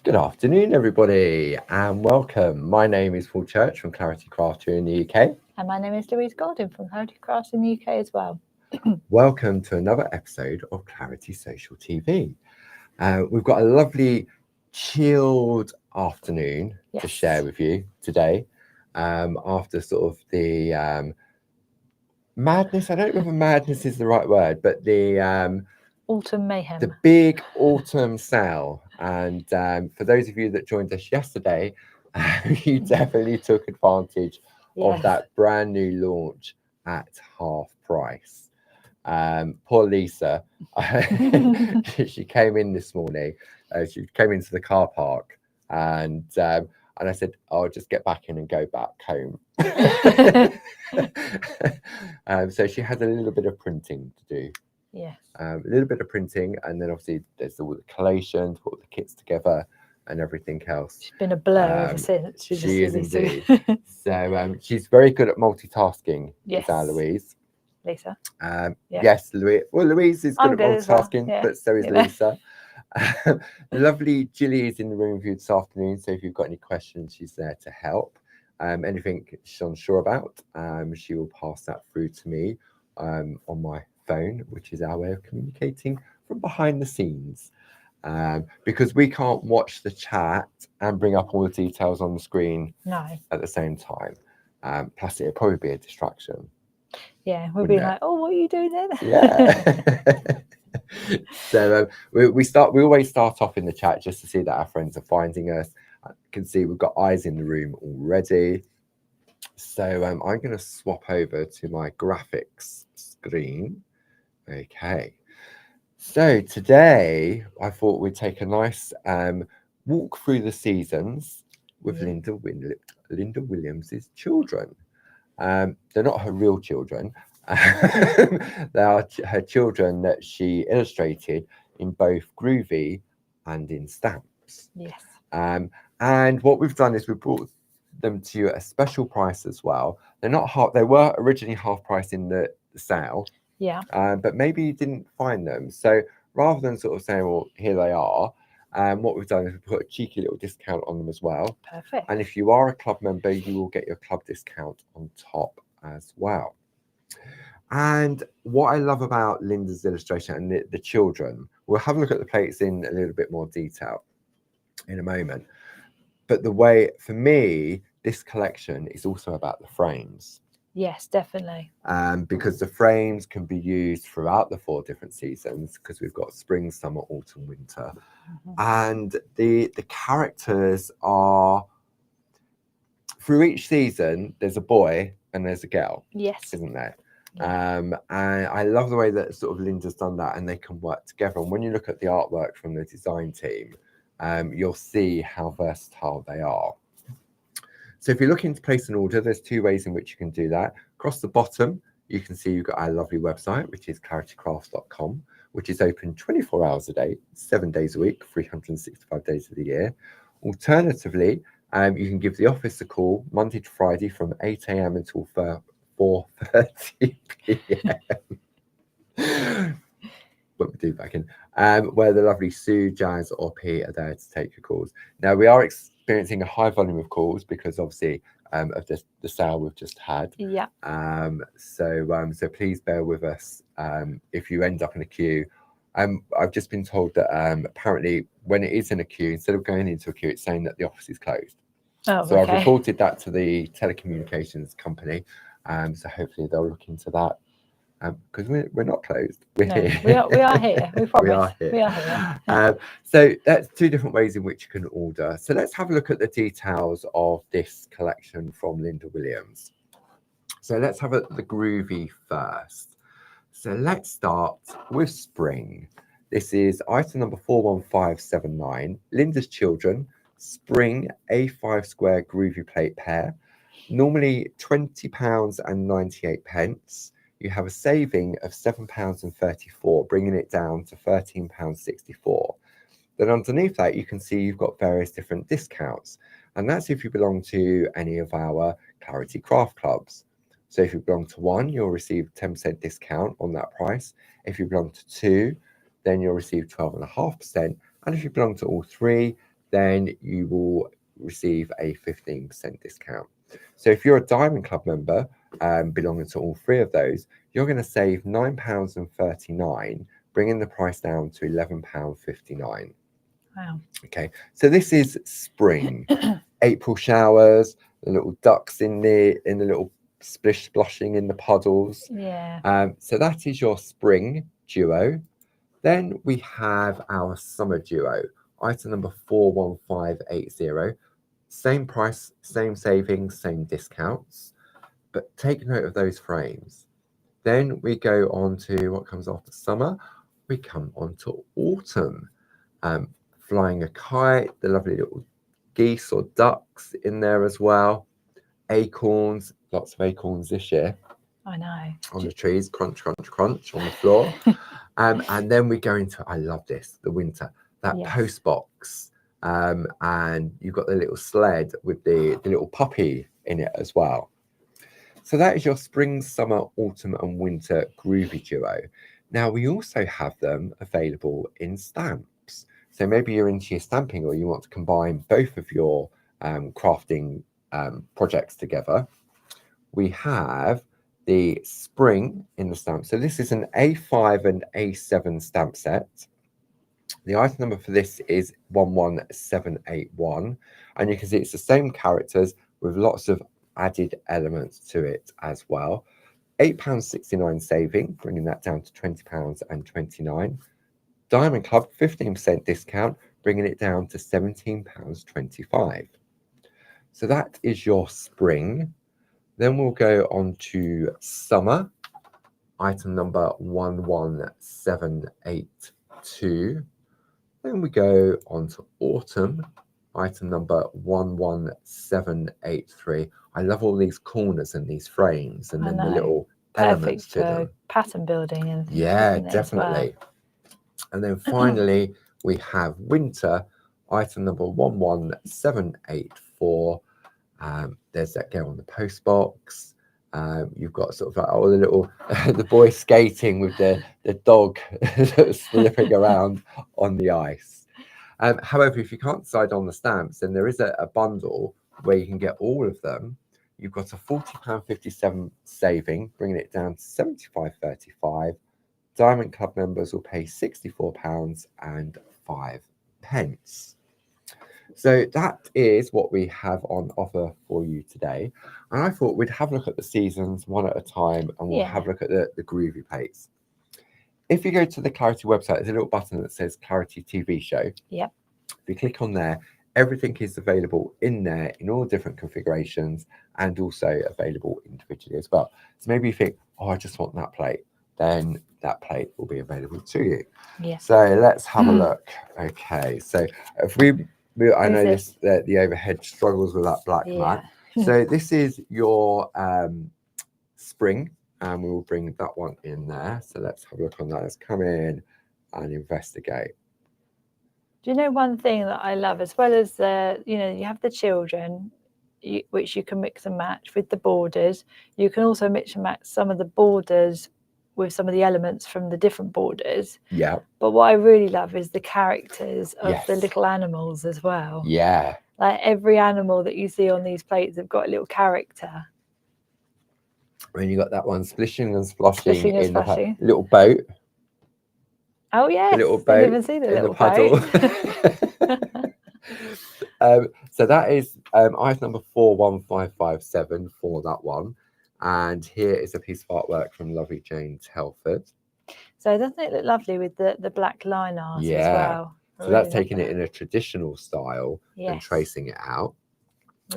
Good afternoon, everybody, and welcome. My name is Paul Church from Clarity Craft here in the UK. And my name is Louise Golding from Clarity Crafts in the UK as well. Welcome to another episode of Clarity Social TV. We've got a lovely, chilled afternoon to share with you today. After sort of the madness, I don't know if madness is the right word, but the autumn mayhem. The big autumn sale. And for those of you that joined us yesterday, you definitely took advantage of that brand new launch at half price. Poor Lisa, she came in this morning. She came into the car park, and I said, "I'll just get back in and go back home." So she had a little bit of printing to do. Yes. A little bit of printing, and then obviously there's all the collations, put the kits together, and everything else. She's been a blur ever since. She is indeed. So she's very good at multitasking. Yes. Is our Louise. Lisa. Yes, Louise. Well, Louise is good at multitasking, well. but so is Lisa. Lovely Gilly is in the room with you this afternoon, so if you've got any questions, she's there to help. Anything she's unsure about, she will pass that through to me on my phone, which is our way of communicating from behind the scenes, because we can't watch the chat and bring up all the details on the screen at the same time. Plus it'd probably be a distraction. Yeah, we'll be like, oh, what are you doing then? Yeah. So we always start off in the chat just to see that our friends are finding us. I can see we've got eyes in the room already. So I'm going to swap over to my graphics screen. Okay, so today I thought we'd take a nice walk through the seasons with Linda Williams's children. They're not her real children. They are her children that she illustrated in both Groovi and in stamps. Yes. And what we've done is we've brought them to you at a special price as well. They're not half. They were originally half price in the sale. Yeah. But maybe you didn't find them. So rather than sort of saying, well, here they are, what we've done is we put a cheeky little discount on them as well. Perfect. And if you are a club member, you will get your club discount on top as well. And what I love about Linda's illustration and the children, we'll have a look at the plates in a little bit more detail in a moment. But the way, for me, this collection is also about the frames. Yes, definitely. Because the frames can be used throughout the 4 different seasons, because we've got spring, summer, autumn, winter. And the characters are, through each season, there's a boy and there's a girl. Yes. Isn't there? Yeah. And I love the way that sort of Linda's done that, and they can work together. And when you look at the artwork from the design team, you'll see how versatile they are. So if you're looking to place an order, there's 2 ways in which you can do that. Across the bottom, you can see you've got our lovely website, which is claritycrafts.com, which is open 24 hours a day, 7 days a week, 365 days of the year. Alternatively, you can give the office a call Monday to Friday from 8 a.m. until 4:30 p.m. What we do back in, where the lovely Sue, Jazz, or P are there to take your calls. Now, we are experiencing a high volume of calls because obviously of the sale we've just had. Yeah. So please bear with us if you end up in a queue. I've just been told that apparently when it is in a queue, instead of going into a queue, it's saying that the office is closed. Oh, so I've reported that to the telecommunications company. So hopefully they'll look into that. Because we're not closed. We're here. We are here. We promise. We are here. So that's 2 different ways in which you can order. So let's have a look at the details of this collection from Linda Williams. So let's have the Groovi first. So let's start with spring. This is item number 41579. Linda's Children Spring A5 square Groovi plate pair. Normally £20.98. You have a saving of £7.34, bringing it down to £13.64. Then underneath that, you can see you've got various different discounts. And that's if you belong to any of our Clarity Craft Clubs. So if you belong to 1, you'll receive 10% discount on that price. If you belong to 2, then you'll receive 12.5%. And if you belong to all 3, then you will receive a 15% discount. So if you're a Diamond Club member belonging to all three of those, you're going to save £9.39, bringing the price down to £11.59. Wow. Okay, so this is spring. April showers, the little ducks in the little splish splashing in the puddles. Yeah. So that is your spring duo. Then we have our summer duo, item number 41580. Same price, same savings, same discounts, but take note of those frames. Then we go on to what comes after summer. We come on to autumn. Flying a kite, the lovely little geese or ducks in there as well. Acorns, lots of acorns this year. I know. On the trees, crunch, crunch, crunch on the floor. And then we go into, I love this, the winter, that Yes. post box. And you've got the little sled with the little puppy in it as well. So that is your spring, summer, autumn and winter Groovi duo. Now we also have them available in stamps. So maybe you're into your stamping or you want to combine both of your crafting projects together. We have the spring in the stamp. So this is an A5 and A7 stamp set. The item number for this is 11781. And you can see it's the same characters with lots of added elements to it as well. £8.69 saving, bringing that down to £20.29. Diamond Club, 15% discount, bringing it down to £17.25. So that is your spring. Then we'll go on to summer, item number 11782. Then we go on to autumn, item number 11783. I love all these corners and these frames and then the little elements to them. Pattern building and things, yeah, isn't it, as well? definitely. And then finally we have winter, item number 11784. There's that girl on the post box. You've got sort of like all the little the boy skating with the dog slipping around on the ice. However, if you can't decide on the stamps, then there is a bundle where you can get all of them. You've got a £40.57 saving, bringing it down to £75.35. Diamond Club members will pay £64.05. So that is what we have on offer for you today. And I thought we'd have a look at the seasons one at a time and we'll have a look at the Groovi plates. If you go to the Clarity website, there's a little button that says Clarity TV Show. Yep. If you click on there, everything is available in there in all different configurations and also available individually as well. So maybe you think, oh, I just want that plate. Then that plate will be available to you. Yeah. So let's have a look. Okay, so if I know this the overhead struggles with that black mat. So this is your spring, and we will bring that one in there. So let's have a look on that. Let's come in and investigate. Do you know one thing that I love, as well as you have the children, which you can mix and match with the borders. You can also mix and match some of the borders with some of the elements from the different borders. Yeah. But what I really love is the characters of the little animals as well. Yeah. Like every animal that you see on these plates have got a little character. When you got that one splishing and splashing in splashing. the little boat. Oh yes, the little boat I didn't even see the in little the puddle. boat. So that is item number 41557 for that one. And here is a piece of artwork from lovely Jane Telford. So doesn't it look lovely with the black line art as well? So that's taking it in a traditional style and tracing it out.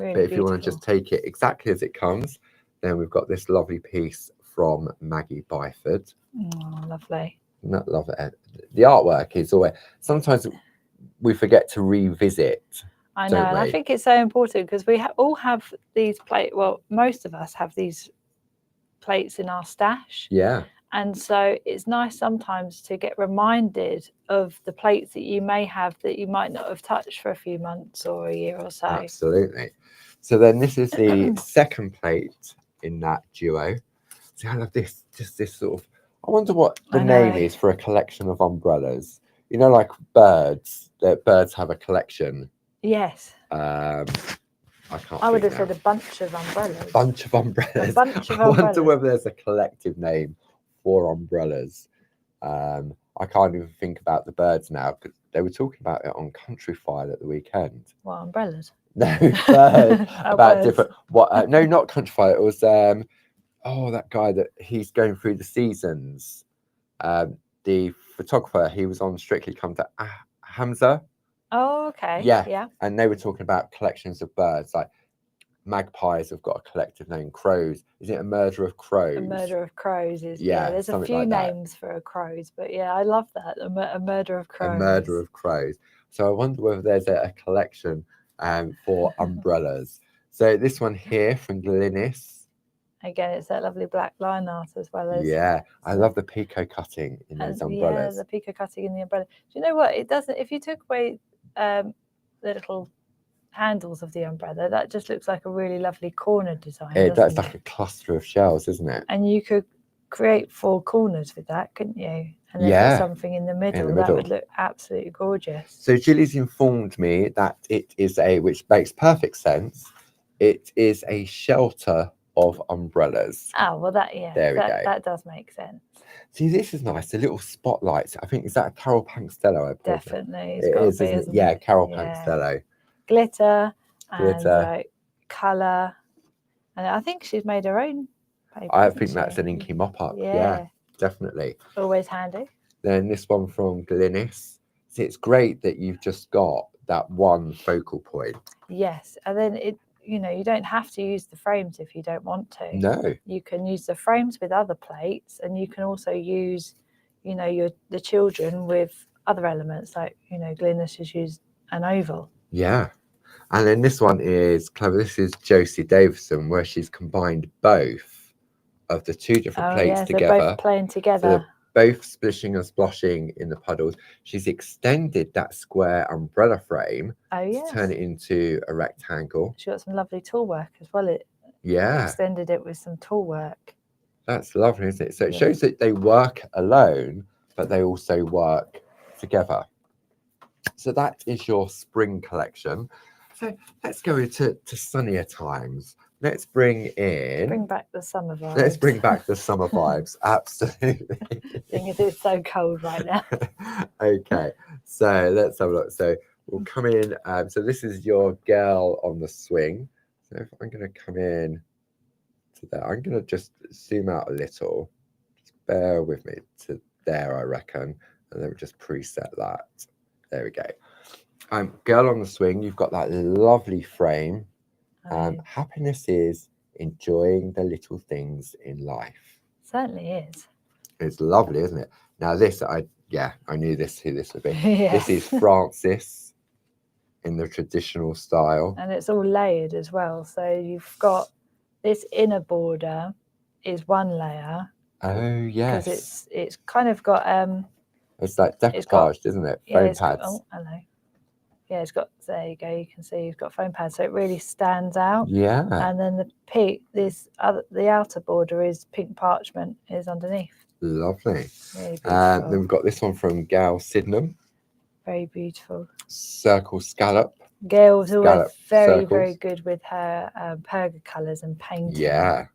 Really but if you want to just take it exactly as it comes, then we've got this lovely piece from Maggie Byford. Oh, lovely. Not love it. The artwork is always, sometimes we forget to revisit. I know, and I think it's so important because we all have these plates. Well, most of us have these plates in our stash. Yeah. And so it's nice sometimes to get reminded of the plates that you may have that you might not have touched for a few months or a year or so. Absolutely. So then this is the second plate in that duo. See, I love this, just this sort of, I wonder what the name is for a collection of umbrellas. You know, like birds, that birds have a collection Yes. I can't. I would think have now. said a bunch of umbrellas. Bunch of umbrellas. A bunch of I wonder umbrellas. whether there's a collective name for umbrellas. I can't even think about the birds now because they were talking about it on Country File at the weekend. What, umbrellas? No, birds. Oh, about birds. different. What? No, not Country File. It was that guy that he's going through the seasons. The photographer. He was on Strictly Come to Hamza. Oh, okay. Yeah. Yeah. And they were talking about collections of birds, like magpies have got a collective name. Crows. Is it a murder of crows? A murder of crows is Yeah, there's a something few like that. names for a crows, but yeah, I love that. A murder of crows. A murder of crows. So I wonder whether there's a collection for umbrellas. So this one here from Glynis. Again, it's that lovely black line art as well as. Yeah, I love the picot cutting in those umbrellas. Yeah, the picot cutting in the umbrella. Do you know what? It doesn't. If you took away the little handles of the umbrella, that just looks like a really lovely corner design. It does, like a cluster of shells, isn't it? And you could create 4 corners with that, couldn't you? And then Yeah, put something in the middle. That would look absolutely gorgeous. So Julie's informed me that it is which makes perfect sense. It is a shelter of umbrellas. Oh, well, there we go. That does make sense. See, this is nice. The little spotlights. I think, is that a Carol Pankstello? Definitely. It is, isn't it? Yeah, Carol Pankstello. Glitter and colour. And I think she's made her own paper. I think that's an inky mop-up. Yeah, definitely. Always handy. Then this one from Glynis. See, it's great that you've just got that one focal point. Yes, and then you don't have to use the frames if you don't want to. No. You can use the frames with other plates, and you can also use, the children with other elements, like, Glynis has used an oval. Yeah. And then this one is clever. This is Josie Davison, where she's combined both of the 2 different plates together. Both playing together. So both splishing and sploshing in the puddles. She's extended that square umbrella frame to turn it into a rectangle. She got some lovely tool work as well. Extended it with some tool work. That's lovely, isn't it? So it shows that they work alone, but they also work together. So that is your spring collection. So let's go into sunnier times. Let's bring back the summer vibes. Let's bring back the summer vibes. Absolutely. Because it's so cold right now. Okay, so let's have a look. So we'll come in. So this is your girl on the swing. So if I'm going to come in to there, I'm going to just zoom out a little. Just bear with me to there, I reckon, and then we'll just preset that. There we go. Girl on the swing, you've got that lovely frame. Happiness is enjoying the little things in life. Certainly is. It's lovely, isn't it? Now this, I knew who this would be. This is Frances in the traditional style. And it's all layered as well. So you've got this inner border is one layer. Oh, yes. Because it's kind of got... it's like decoupaged, isn't it? Foam pads. Oh, hello. Yeah, it's got, there you go, you can see you've got foam pads, so it really stands out. Yeah. And then the outer border is pink parchment is underneath. Lovely. Really then we've got this one from Gail Sydenham. Very beautiful. Circle scallop. Gail's always very good with her perga colours and painting. Yeah.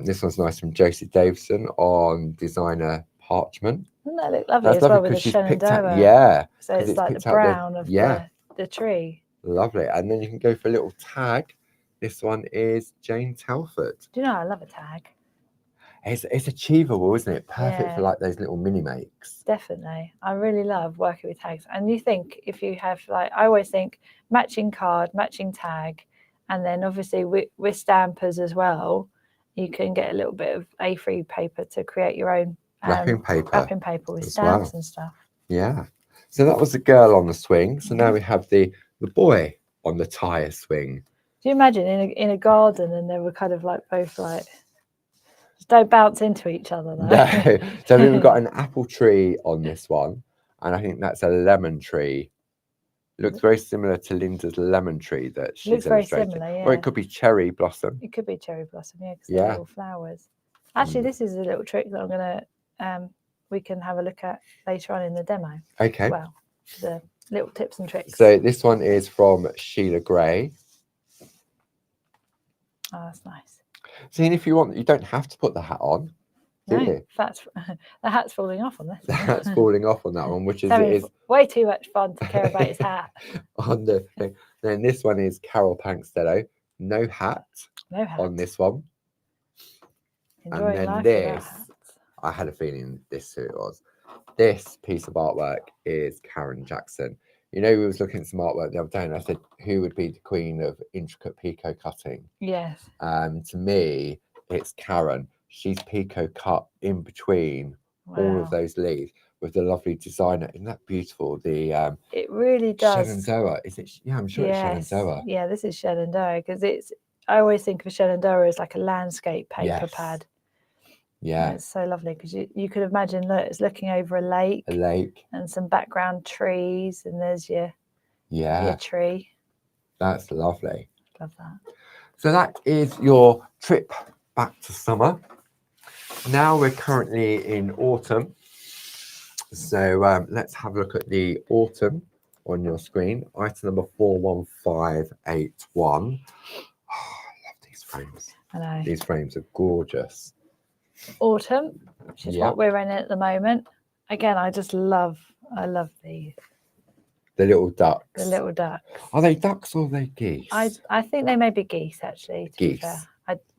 This one's nice from Josie Davison on designer parchment. Doesn't that look lovely as well with the Shenandoah? So it's like the brown of the tree. Lovely. And then you can go for a little tag. This one is Jane Telford. Do you know I love a tag? It's achievable, isn't it? Perfect for like those little mini makes. Definitely. I really love working with tags. And you think if you have I always think matching card, matching tag, and then obviously with stampers as well, you can get a little bit of A3 paper to create your own wrapping paper with stamps and stuff. Yeah. So that was the girl on the swing. So now we have the boy on the tire swing. Do you imagine in a garden and they were kind of like both like just don't bounce into each other though. No. So we've got an apple tree on this one, and I think that's a lemon tree. It looks very similar to Linda's lemon tree that she's illustrated. Very similar, yeah. Or it could be cherry blossom. It could be cherry blossom, yeah, because they're little flowers. Actually, this is a little trick that I'm gonna we can have a look at later on in the demo. Okay. Well, the little tips and tricks. So this one is from Sheila Gray. Oh, that's nice. See, if you want, you don't have to put the hat on. Do No, you? the hat's falling off on this. The hat's falling off on that one, which is, Having way too much fun to care about his hat. on the thing. Then this one is Carol Pankstello. No hat, No hat on this one. Enjoying and then life this, without hats. I had a feeling this who it was. This piece of artwork is Karen Jackson. You know, we was looking at some artwork the other day, and I said, who would be the queen of intricate picot cutting? Yes. To me, it's Karen. She's picot cut in between all of those leaves with the lovely designer. Isn't that beautiful? The it really does. Shenandoah. Is it? Yeah, I'm sure it's Shenandoah. Yeah, this is Shenandoah because it's. I always think of Shenandoah as like a landscape paper pad. Yeah, and it's so lovely because you could imagine that it's looking over a lake. A lake. And some background trees, and there's your tree. That's lovely. Love that. So that is your trip back to summer. Now we're currently in autumn. So let's have a look at the autumn on your screen. Item number 41581. Oh, I love these frames. I know. These frames are gorgeous. Autumn, which is what we're in at the moment. Again, I love these. The little ducks. The little ducks. Are they ducks or are they geese? I think they may be geese, actually. Geese.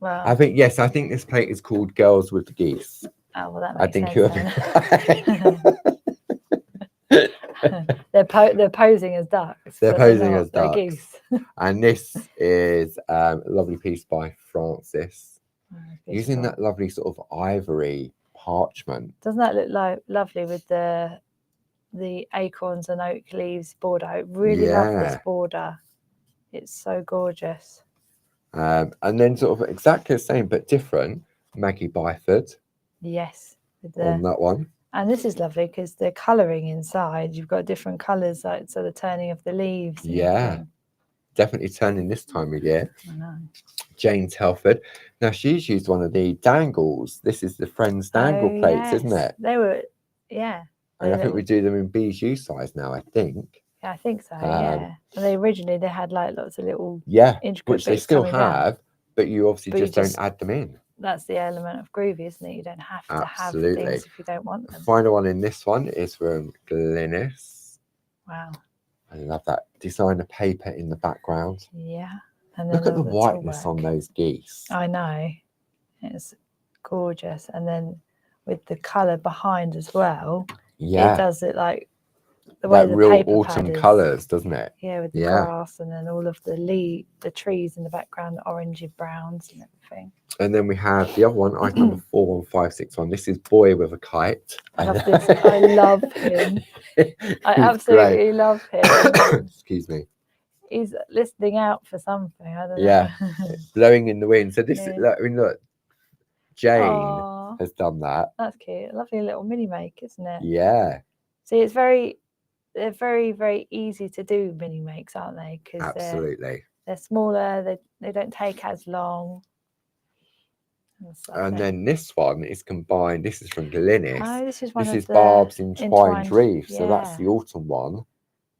I think, yes, I think this plate is called Girls with the Geese. Oh, well, that makes sense. They're posing as ducks. They're posing as ducks. They're geese. And this is a lovely piece by Francis. Using that lovely sort of ivory parchment. Doesn't that look lovely with the acorns and oak leaves border? I really love this border. It's so gorgeous. And then sort of exactly the same but different, Maggie Byford. Yes. On that one. And this is lovely because the colouring inside, you've got different colours, like so the turning of the leaves. Definitely turning this time of year. I know. Jane Telford. Now she's used one of the dangles. This is the Friends dangle plates, isn't it? They were, And I think we do them in bijou size now, I think. Yeah, I think so, And originally they had like lots of little intricate which they still have, down. But you obviously just don't add them in. That's the element of Groovi, isn't it? You don't have to have things if you don't want them. The final one in this one is from Glynis. Wow. I love that designer paper in the background. Yeah. And look at the whiteness on those geese. I know. It's gorgeous. And then with the colour behind as well, it does it like the way the real paper autumn colours, doesn't it? Yeah, with the grass and then all of the trees in the background, the orangey browns and everything. And then we have the other one, item number 41561. This is Boy with a Kite. I love this. I love him. I absolutely love him. Excuse me. He's listening out for something. I don't know. Blowing in the wind. So this is, look, Jane has done that. That's cute. Lovely little mini make, isn't it? Yeah. See, they're very, very easy to do mini makes, aren't they? Because they're smaller. They don't take as long. And then this one is combined. This is from Glynis. Oh, this is Barb's entwined reef. So that's the autumn one.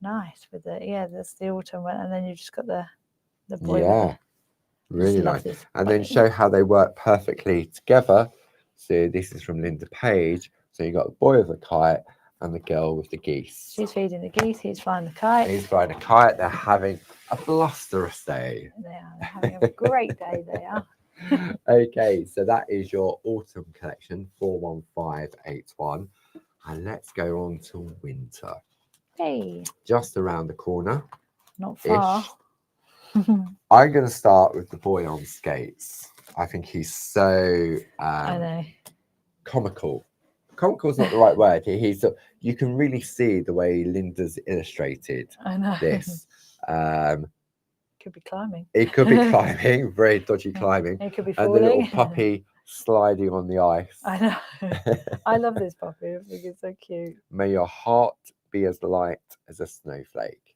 Nice with that's the autumn one, and then you've just got the boy. Yeah, really nice. And then show how they work perfectly together. So this is from Linda Page. So you got the boy with a kite and the girl with the geese. She's feeding the geese. He's flying the kite. He's flying a kite. They're having a blusterous day. They are. They're having a great day. They are. Okay, so that is your autumn collection, 41581. And let's go on to winter. Hey. Just around the corner. Not far. I'm going to start with the boy on skates. I think he's so I know. Comical. Comical is not the right word. You can really see the way Linda's illustrated this. Could be climbing. It could be climbing, very dodgy climbing. It could be falling. And the little puppy sliding on the ice. I know. I love this puppy. I think it's so cute. May your heart be as light as a snowflake.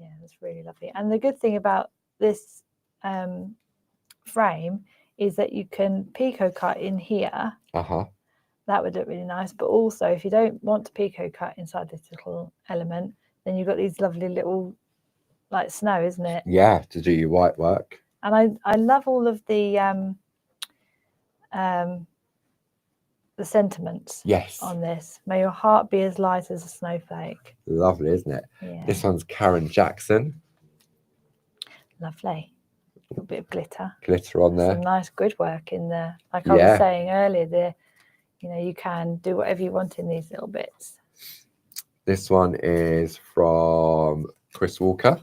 Yeah, that's really lovely. And the good thing about this frame is that you can picot cut in here. That would look really nice. But also, if you don't want to picot cut inside this little element, then you've got these lovely little like snow, isn't it? Yeah, to do your white work. And I love all of the sentiments Yes, on this. May your heart be as light as a snowflake. lovely, isn't it? Yeah, This one's Karen Jackson. lovely. A little bit of glitter. Glitter on there. Some nice grid work in there. Like I Yeah. was saying earlier, you can do whatever you want in these little bits. This one is from Chris Walker.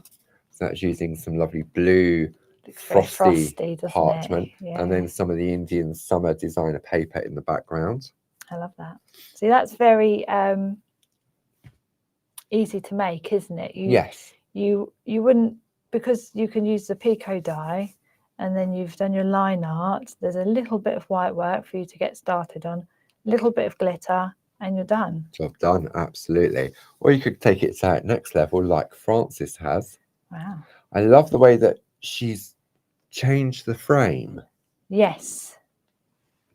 So that's using some lovely blue Looks very frosty, doesn't parchment, it? Yeah. and then some of the Indian summer designer paper in the background. I love that. See, that's very easy to make, isn't it? Yes. You wouldn't, because you can use the Pico die, and then you've done your line art. There's a little bit of white work for you to get started on, a little bit of glitter, and you're done. Job done, absolutely. Or you could take it to that next level, like Frances has. Wow. I love the way that she's changed the frame, Yes.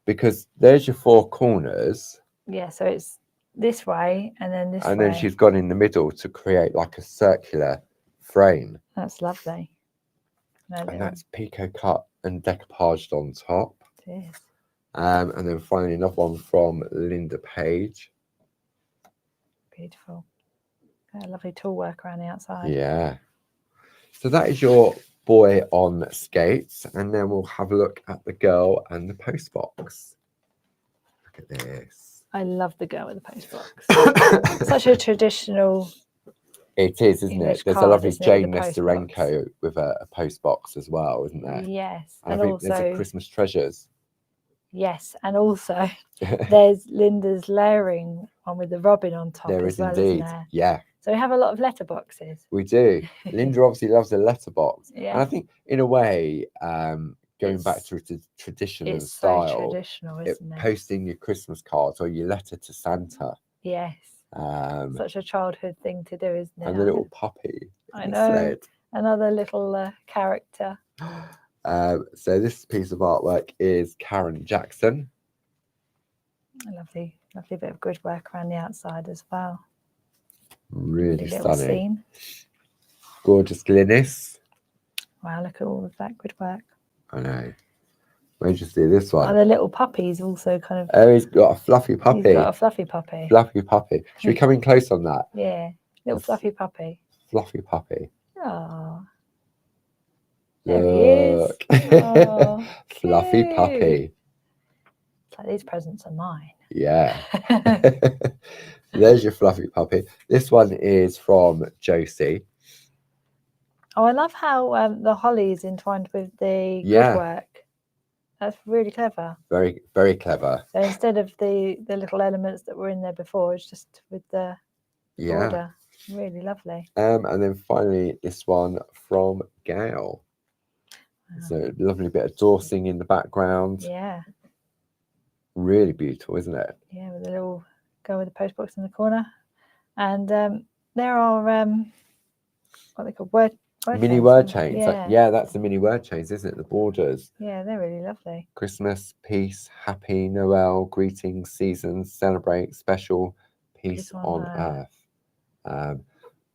because there's your four corners, Yeah, so it's this way and then this way. and then she's gone in the middle to create like a circular frame. That's lovely. And that's pico cut and decoupaged on top. It is. And then finally another one from Linda Page. Beautiful. Got a lovely tool work around the outside. Yeah. So that is your boy on skates, and then we'll have a look at the girl and the post box. Look at this. I love the girl with the post box. Such a traditional. It is, isn't English it? There's a card, lovely isn't it, with Jane the post Nesterenko with a post box as well, isn't there? Yes, And and I think also there's a Christmas treasures. yes, and also there's Linda's layering one with the robin on top. There as is well, indeed. Isn't there? Yeah, So we have a lot of letterboxes. we do. Linda obviously loves a letterbox. Yeah. And I think in a way, going back to tradition and It's so style, traditional, isn't it? posting your Christmas cards or your letter to Santa. Yes. Such a childhood thing to do, isn't it? And the little puppy. I in the know. sled. Another little character. So this piece of artwork is Karen Jackson. A lovely bit of grid work around the outside as well. Really Little stunning. scene. Gorgeous Glynis. Wow, look at all of that grid work. I know. Where'd you see this one? Oh, the little puppy's also kind of. Oh, he's got a fluffy puppy. He's got a fluffy puppy. Fluffy puppy. Should we come in close on that? Yeah, little That's- fluffy puppy. Fluffy puppy. Oh, there he is. Look. Oh, Fluffy cute. puppy. It's like these presents are mine. Yeah. There's your fluffy puppy. This one is from Josie. Oh, I love how the holly is entwined with the Yeah. grid work. That's really clever. Very, very clever. So instead of the little elements that were in there before, it's just with the Yeah. border. Really lovely. And then finally, this one from Gail. Wow. So lovely bit of dorsing in the background. Yeah, Really beautiful, isn't it? yeah, with a little go with the post box in the corner, and there are what they call word Mini chains, word isn't chains. it? Yeah, that's the mini word chains, isn't it? The borders. Yeah, they're really lovely. Christmas, peace, happy, Noel, greetings, seasons, celebrate, special, peace on earth.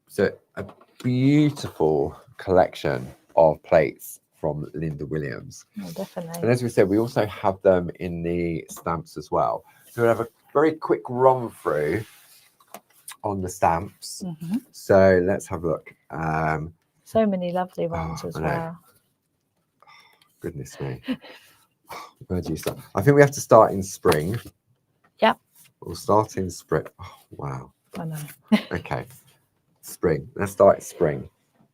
So a beautiful collection of plates from Linda Williams. Oh, definitely. And as we said, we also have them in the stamps as well. So we'll have a very quick run through on the stamps. Mhm. So let's have a look. So many lovely ones as I know. well. Goodness me. Where do you start? I think we have to start in spring. Yep. We'll start in spring. Oh, wow. I know. Okay. Spring. Let's start spring.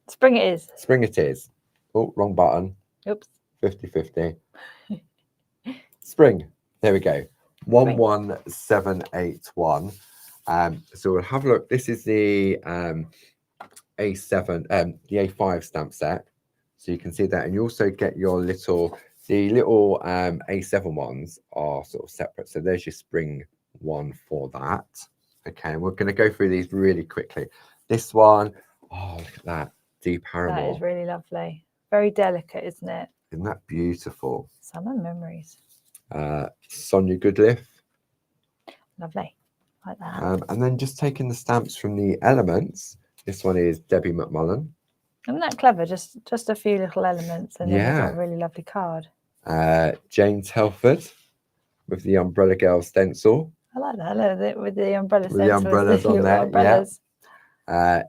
Spring it is. Spring it is. Oh, wrong button. Oops. 50-50. Spring. There we go. 11781. So we'll have a look. This is the A7, the A5 stamp set. So you can see that, and you also get your little, the little A7 ones are sort of separate. So there's your spring one for that. Okay, and we're going to go through these really quickly. This one, oh, look at that. Deep Paramore. That is really lovely. Very delicate, isn't it? Isn't that beautiful? Summer memories. Sonia Goodliff. Lovely. Like that. And then just taking the stamps from the elements. This one is Debbie McMullen. Isn't that clever? Just a few little elements, and then you've got Yeah. a really lovely card. Jane Telford with the Umbrella Girl stencil. I like that. Look, with the umbrella With the stencils, umbrellas on little there, yeah. umbrellas.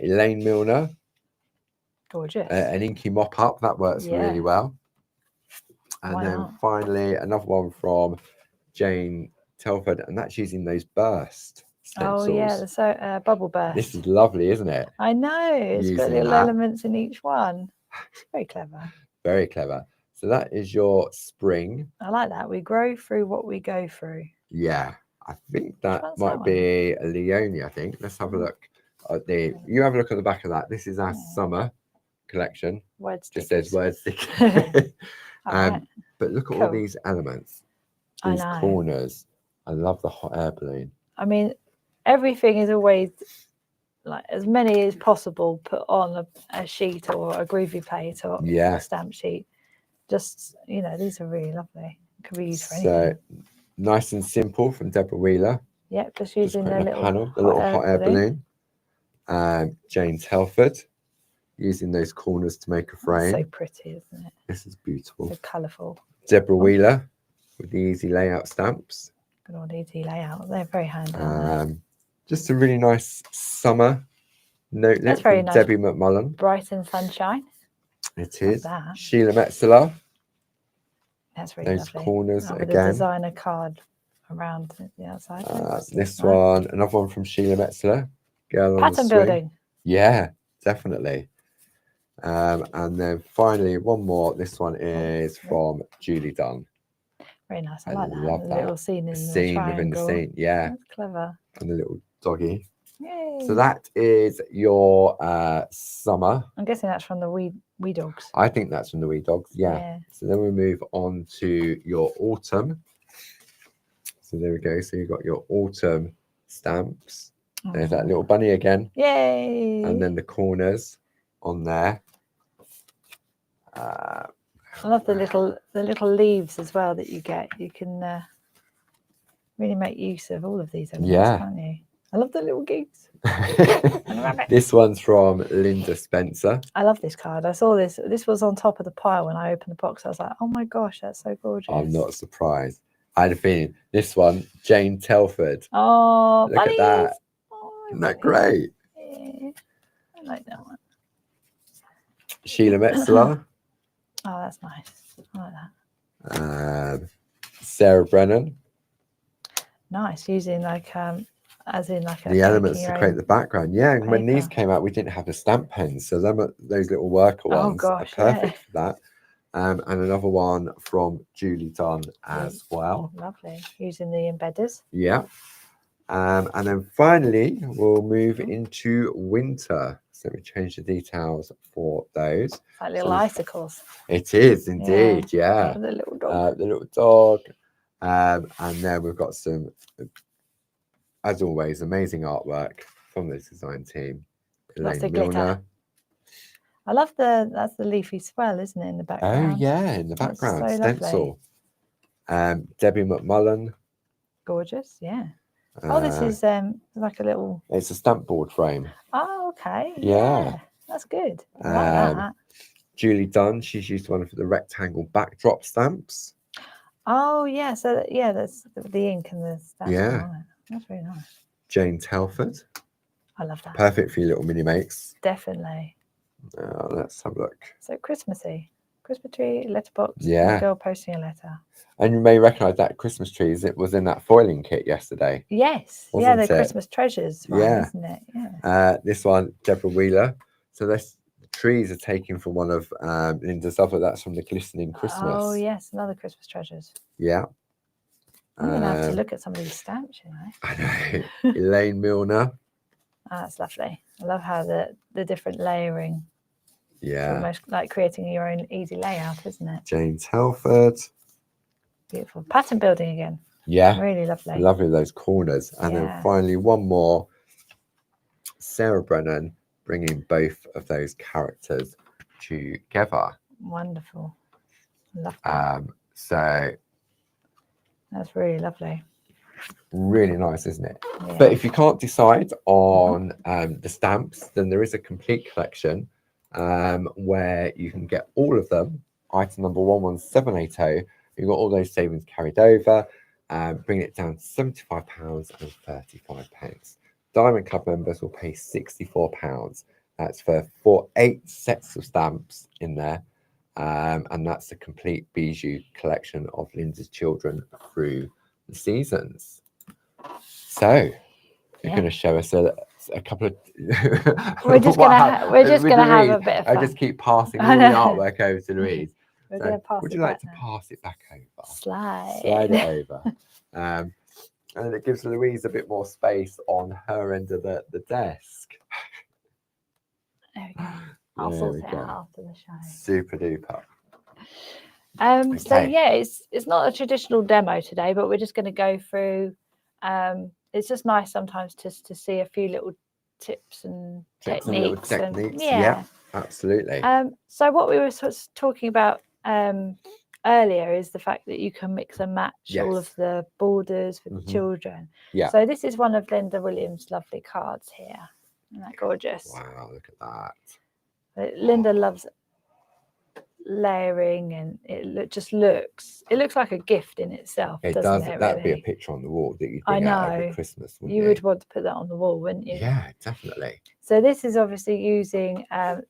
Elaine Milner, Gorgeous. an inky mop up. That works really well. And Why then not? finally, another one from Jane Telford, and that's using those burst stencils. Oh yeah, the bubble burst. This is lovely, isn't it? I know. It's got Using little that. elements in each one. It's very clever. Very clever. So that is your spring. I like that. We grow through what we go through. Yeah, I think that one's might that be a Leonie, I think. Let's have a look at you have a look at the back of that. This is our summer collection. Word Just stickers. says word sticker. Right. But look at all these elements, these I know. corners. I love the hot air balloon. I mean, everything is always like as many as possible put on a sheet or a Groovi plate or a stamp sheet. Just, these are really lovely. Could be used for anything. Nice and simple from Deborah Wheeler. Yeah, just using the little panel, the little hot air balloon. Jane Telford, using those corners to make a frame. That's so pretty, isn't it? This is beautiful. So colourful. Deborah Wheeler with the easy layout stamps. Good old easy layout. They're very handy. Just a really nice summer notelet. That's very nice. Debbie McMullen. Bright and sunshine. It is. Sheila Metzeler. That's really those lovely. corners with again. The designer card around the outside. This one, another one from Sheila Metzeler. Girl on Pattern the Swing. building. Yeah, definitely. And then finally, one more. This one is from Julie Dunn. Very nice. I like that. Love that. Little scene in the scene within the scene. Yeah. That's clever. And the little doggy. Yay. So that is your summer. I'm guessing that's from the wee dogs. I think that's from the wee dogs. Yeah. So then we move on to your autumn. So there we go. So you've got your autumn stamps. There's that little bunny again. Yay. And then the corners on there. I love the little leaves as well that you get. You can really make use of all of these elements, can't you? I love the little geese. This one's from Linda Spencer. I love this card. I saw this. This was on top of the pile when I opened the box. I was like, oh my gosh, that's so gorgeous. I'm not surprised. I had a feeling. This one, Jane Telford. Oh, look at that. Oh, isn't that great? Yeah, I like that one. Sheila Metzeler. Oh, that's nice. I like that. Sarah Brennan. Nice, using as in like the elements to create the background. Yeah, and when these came out, we didn't have the stamp pens, so those little worker ones are perfect for that. And another one from Julie Dunn as well. Lovely, using the embedders. Yeah. And then finally, we'll move into winter. So we change the details for those. Like little icicles. It is indeed, yeah. The little dog. The little dog. And then we've got some, as always, amazing artwork from the design team. Elaine Milner. I love that's the leafy swell, isn't it, in the background? Oh yeah, in the background, so stencil. Debbie McMullen. Gorgeous, yeah. Oh, this is like a little. It's a stamp board frame. Oh, okay. Yeah. That's good. I like that. Julie Dunn, she's used one for the rectangle backdrop stamps. Oh yeah, so that's the ink and the stamp. Yeah. That's very nice. Jane Telford. I love that. Perfect for your little mini makes. Definitely. Let's have a look. So Christmassy. Christmas tree, letterbox, girl posting a letter. And you may recognise that Christmas tree. It was in that foiling kit yesterday. Yes. Yeah, the Christmas treasures one, isn't it? Yeah. This one, Deborah Wheeler. So the trees are taken from one of Linda's other. That's from the Glistening Christmas. Oh, yes. Another Christmas treasures. Yeah. I'm going to have to look at some of these stamps, I know. Elaine Milner. That's lovely. I love how the different layering. Yeah. It's almost like creating your own easy layout, isn't it? Jane Telford. Beautiful. Pattern building again. Yeah. Really lovely. Lovely those corners. And then finally one more. Sarah Brennan bringing both of those characters together. Wonderful. Love that. So that's really lovely. Really nice, isn't it? Yeah. But if you can't decide on the stamps, then there is a complete collection where you can get all of them. Item number 11780. You've got all those savings carried over, bringing it down to £75.35. Diamond Club members will pay £64. That's for 8 sets of stamps in there. And that's a complete bijou collection of Linda's children through the seasons. So you're going to show us a couple of. We're just going to have a bit of fun. I just keep passing all the artwork over to Louise. So would you like to pass it back over? Slide it over. And it gives Louise a bit more space on her end of the desk. There we go. I'll sort it out after the show. Super duper. So yeah, it's not a traditional demo today, but we're just going to go through. It's just nice sometimes just to see a few little tips and techniques. Yeah, absolutely. So what we were sort of talking about earlier is the fact that you can mix and match all of the borders for the children. Yeah. So this is one of Linda Williams' lovely cards here. Isn't that gorgeous? Wow, look at that. Linda loves layering, and it looks like a gift in itself. It doesn't does. It, That'd really? be a picture on the wall that you'd bring out over Christmas, wouldn't you? You would want to put that on the wall, wouldn't you? Yeah, definitely. So this is obviously using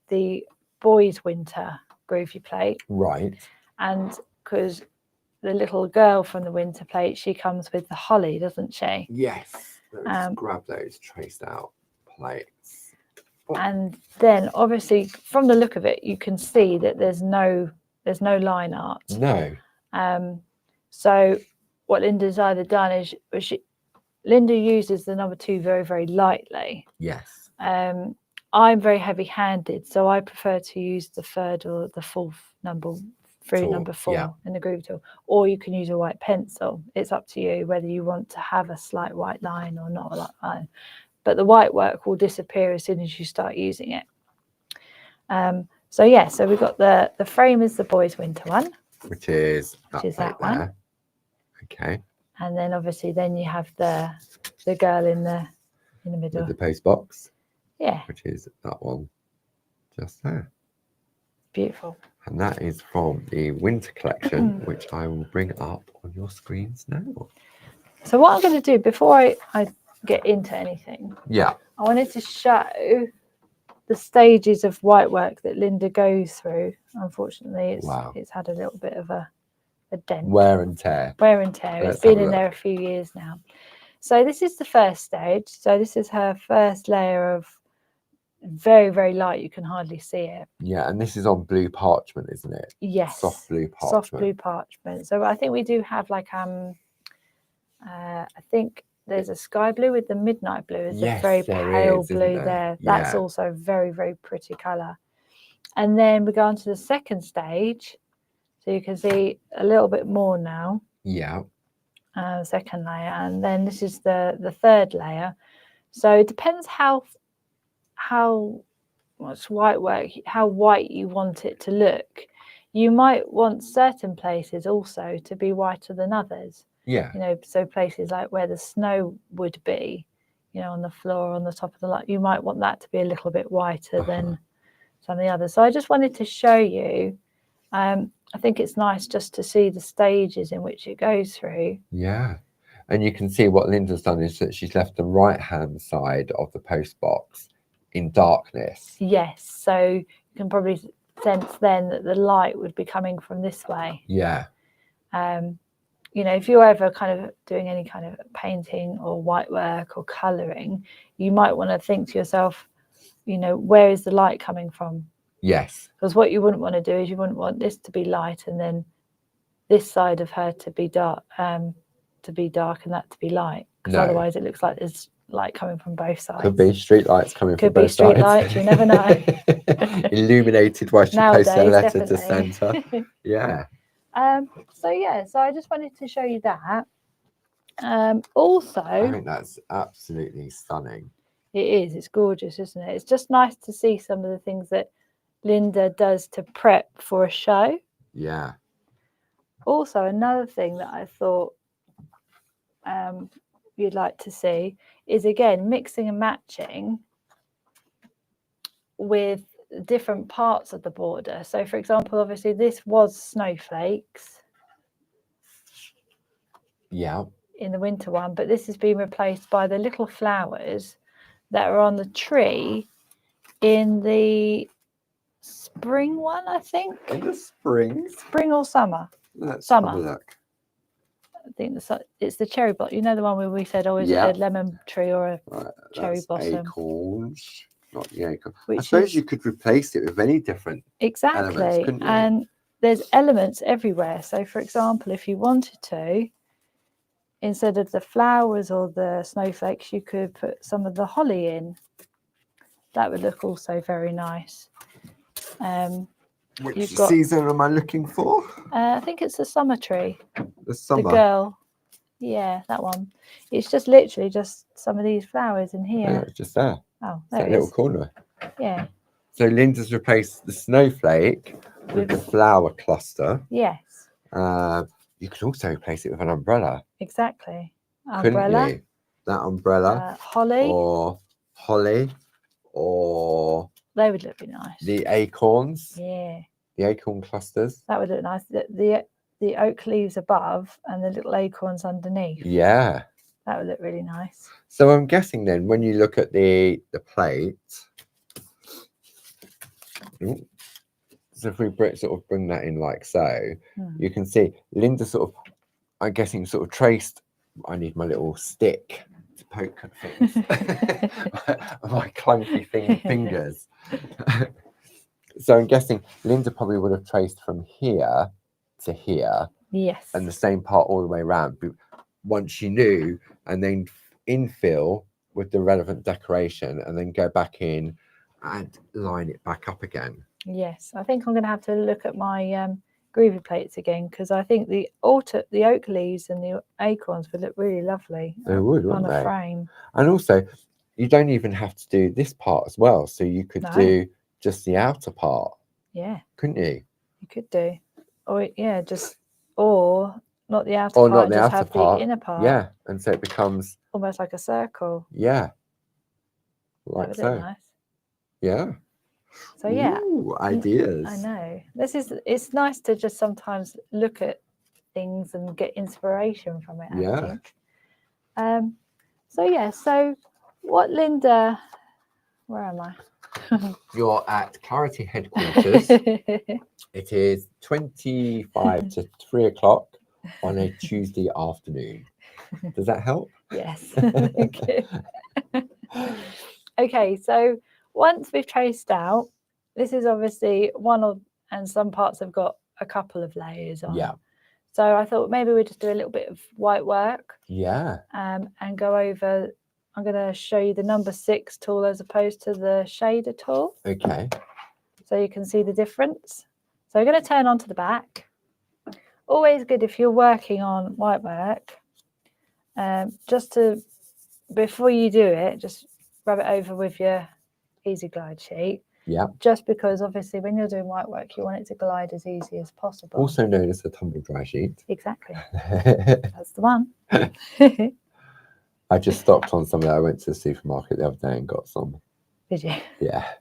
the boys' winter Groovi plate, right? And because the little girl from the winter plate, she comes with the holly, doesn't she? Yes. Let's grab those traced out plates. And then obviously from the look of it, you can see that there's no line art. No. So what Linda's either done is Linda uses the number 2 very, very lightly. Yes. I'm very heavy-handed, so I prefer to use the 3rd or the 4th number through number 4 in the Groovi tool, or you can use a white pencil. It's up to you whether you want to have a slight white line or not a white line. But the white work will disappear as soon as you start using it. So we've got the frame is the boys' winter one, which is that one. There. Okay. And then obviously you have the girl in the middle. With the post box. Yeah. Which is that one just there. Beautiful. And that is from the winter collection, which I will bring up on your screens now. So what I'm going to do before I get into anything, I wanted to show the stages of white work that Linda goes through. Unfortunately, it's had a little bit of a dent. Wear and tear. It's been in there a few years now. So this is the first stage. So this is her first layer of very, very light. You can hardly see it. Yeah, and this is on blue parchment, isn't it? Yes. Soft blue parchment. Soft blue parchment. So I think we do have like I think there's a sky blue with the midnight blue. There's a very pale blue there. That's also a very, very pretty colour. And then we go on to the second stage. So you can see a little bit more now. Yeah. Second layer. And then this is the third layer. So it depends how much white work, how white you want it to look. You might want certain places also to be whiter than others. Yeah. So places like where the snow would be, on the floor, on the top of the light, you might want that to be a little bit whiter than some of the others. So I just wanted to show you. I think it's nice just to see the stages in which it goes through. Yeah. And you can see what Linda's done is that she's left the right-hand side of the post box in darkness. Yes. So you can probably sense then that the light would be coming from this way. Yeah. If you're ever kind of doing any kind of painting or white work or colouring, you might want to think to yourself, where is the light coming from? Yes. Because what you wouldn't want to do is you wouldn't want this to be light and then this side of her to be dark, and that to be light. Because otherwise it looks like there's light coming from both sides. Could be street lights coming from both sides. Could be street lights, you never know. Illuminated while she posts her letter to Santa. Yeah. So I just wanted to show you that. Also, I think that's absolutely stunning. It is. It's gorgeous, isn't it? It's just nice to see some of the things that Linda does to prep for a show. Yeah. Also, another thing that I thought you'd like to see is, again, mixing and matching with different parts of the border. So, for example, obviously this was snowflakes. Yeah. In the winter one, but this has been replaced by the little flowers that are on the tree in the spring one, I think. In the spring? Spring or summer? Let's Summer. have a look. I think it's the cherry blossom. You know, the one where we said, oh, is it a lemon tree or a cherry blossom? Acorns, not the acorn. Which I suppose you could replace it with any different elements, exactly. couldn't you? And there's elements everywhere. So, for example, if you wanted to, instead of the flowers or the snowflakes, you could put some of the holly in. That would look also very nice. Which season am I looking for? I think it's the summer tree. The summer. The girl. Yeah, that one. It's just literally just some of these flowers in here. Yeah, it's just there. Oh, there it is. Little corner. Yeah. So Linda's replaced the snowflake with the flower cluster. Yes. You could also replace it with an umbrella. Exactly. Couldn't you? That umbrella. Holly. Or they would look really nice. The acorns. Yeah. The acorn clusters. That would look nice. The oak leaves above and the little acorns underneath. Yeah. That would look really nice. So I'm guessing then when you look at the plate, so if we sort of bring that in like so, you can see Linda sort of, I'm guessing, sort of traced. I need my little stick to poke at things. My clunky fingers. So I'm guessing Linda probably would have traced from here to here. Yes. And the same part all the way around. But once she knew, and then infill with the relevant decoration, and then go back in and line it back up again. Yes, I think I'm going to have to look at my Groovi plates again, because I think the oak leaves and the acorns would look really lovely. They would, wouldn't on a frame. And also, you don't even have to do this part as well. So you could do just the outer part. Yeah. Couldn't you? You could do. Or or not the outer part. Or part, not the just outer have part. the inner part. Yeah. And so it becomes almost like a circle. Yeah. Like so. Nice. Yeah. So yeah. Ooh, ideas. I know. It's nice to just sometimes look at things and get inspiration from it, I think. So what Linda, where am I? You're at Clarity headquarters. It is 25 to 3 o'clock on a Tuesday afternoon. Does that help? Yes. Thank you. Okay, so once we've traced out, this is obviously and some parts have got a couple of layers on. Yeah. So I thought maybe we'd just do a little bit of white work. Yeah. And go over. I'm going to show you the number 6 tool as opposed to the shader tool. Okay. So you can see the difference. So we're going to turn onto the back. Always good if you're working on white work, before you do it, just rub it over with your easy glide sheet. Yeah. Just because obviously when you're doing white work, you want it to glide as easy as possible. Also known as the tumble dry sheet. Exactly. That's the one. I just stopped on some of that. I went to the supermarket the other day and got some. Did you? Yeah.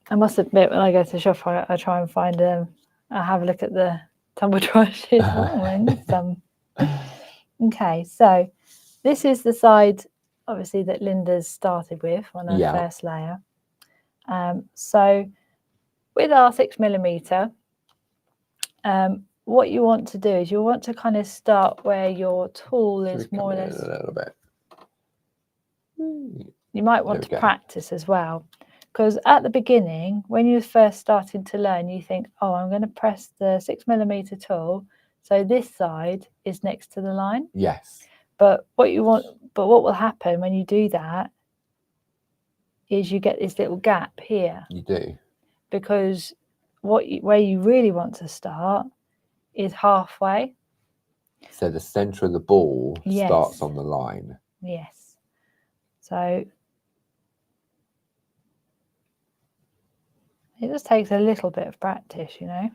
I must admit, when I go to the shop, I try and find I have a look at the tumble dry sheet. I need some. Okay, so this is the side, obviously, that Linda's started with on her first layer. So with our 6mm, what you want to do is you want to kind of start where your tool is more or less. A little bit. You might want to practice as well, because at the beginning, when you're first starting to learn, you think, oh, I'm going to press the 6mm tool, so this side is next to the line. Yes. But what will happen when you do that is you get this little gap here. You do. Because where you really want to start is halfway. So the center of the ball starts on the line. Yes. So it just takes a little bit of practice, you know.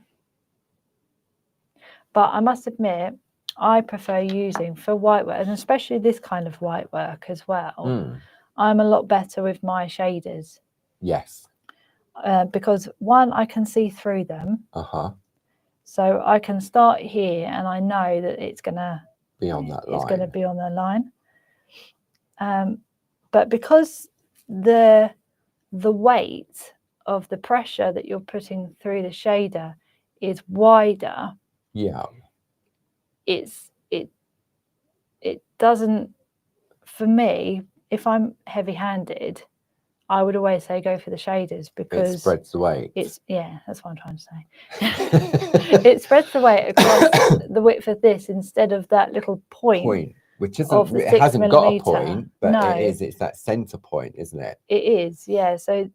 But I must admit, I prefer using for white work, and especially this kind of white work as well. I'm a lot better with my shaders. Yes. Because one, I can see through them. So I can start here, and I know that it's gonna be on that line. It's gonna be on the line. But because the weight of the pressure that you're putting through the shader is wider, it doesn't, for me, if I'm heavy-handed, I would always say go for the shaders, because it spreads the weight. That's what I'm trying to say. It spreads the weight across the width of this instead of that little point. Which isn't, it hasn't got a point, but no, it's that center point, isn't it? It is, yeah. So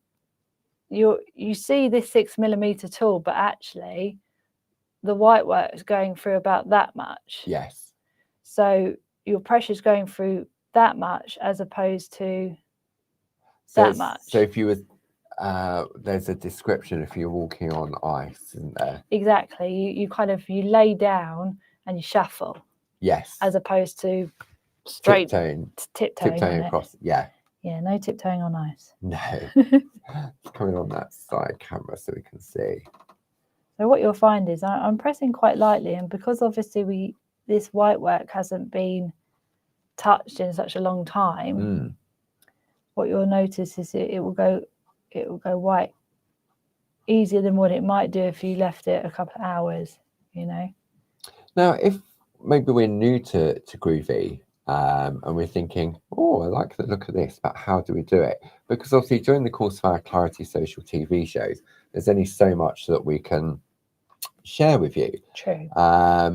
you see this 6mm tool, but actually the white work is going through about that much. Yes. So your pressure is going through that much as opposed to that much. So if you were, there's a description if you're walking on ice, isn't there? Exactly. You lay down and you shuffle. Yes. As opposed to straight tiptoeing across. Yeah. Yeah, no tiptoeing on ice. No. It's coming on that side camera so we can see. So what you'll find is I'm pressing quite lightly, and because obviously this white work hasn't been touched in such a long time, what you'll notice is it will go white easier than what it might do if you left it a couple of hours, Now, if maybe we're new to Groovi, and we're thinking, oh, I like the look of this, but how do we do it? Because obviously during the course of our Clarity Social TV shows, there's only so much that we can share with you. True. I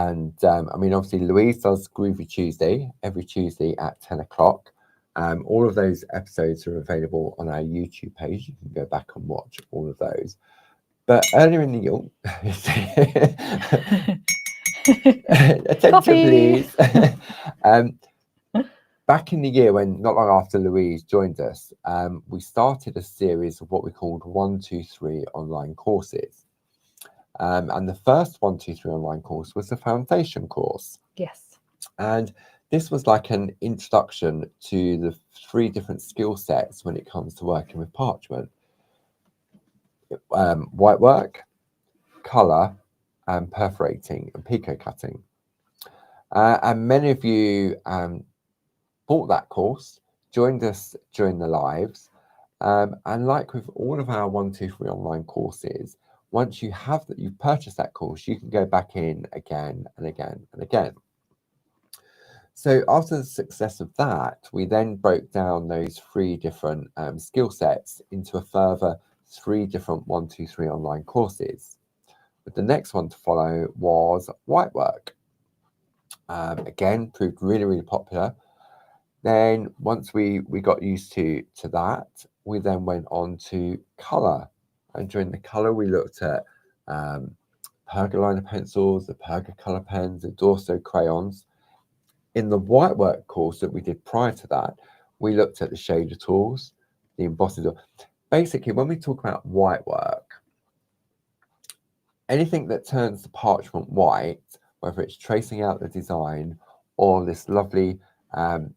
mean, obviously Louise does Groovi Tuesday, every Tuesday at 10 o'clock. All of those episodes are available on our YouTube page. You can go back and watch all of those. But earlier in the year, attention please. Back in the year, when not long after Louise joined us, we started a series of what we called 1, 2, 3 online courses. And the first 1, 2, 3 online course was the foundation course. Yes. And this was like an introduction to the 3 different skill sets when it comes to working with parchment. White work, colour, and perforating and picot cutting. And many of you bought that course, joined us during the lives, and like with all of our 1, 2, 3 online courses, once you've purchased that course, you can go back in again and again and again. So after the success of that, we then broke down those 3 different skill sets into a further 3 different 1, 2, 3 online courses. But the next one to follow was white work. Again, proved really, really popular. Then once we got used to that, we then went on to colour. And during the colour, we looked at pergaliner pencils, the Perga colour pens, the Dorso crayons. In the white work course that we did prior to that, we looked at the shader tools, the embossing tool. Basically, when we talk about white work, anything that turns the parchment white, whether it's tracing out the design or this lovely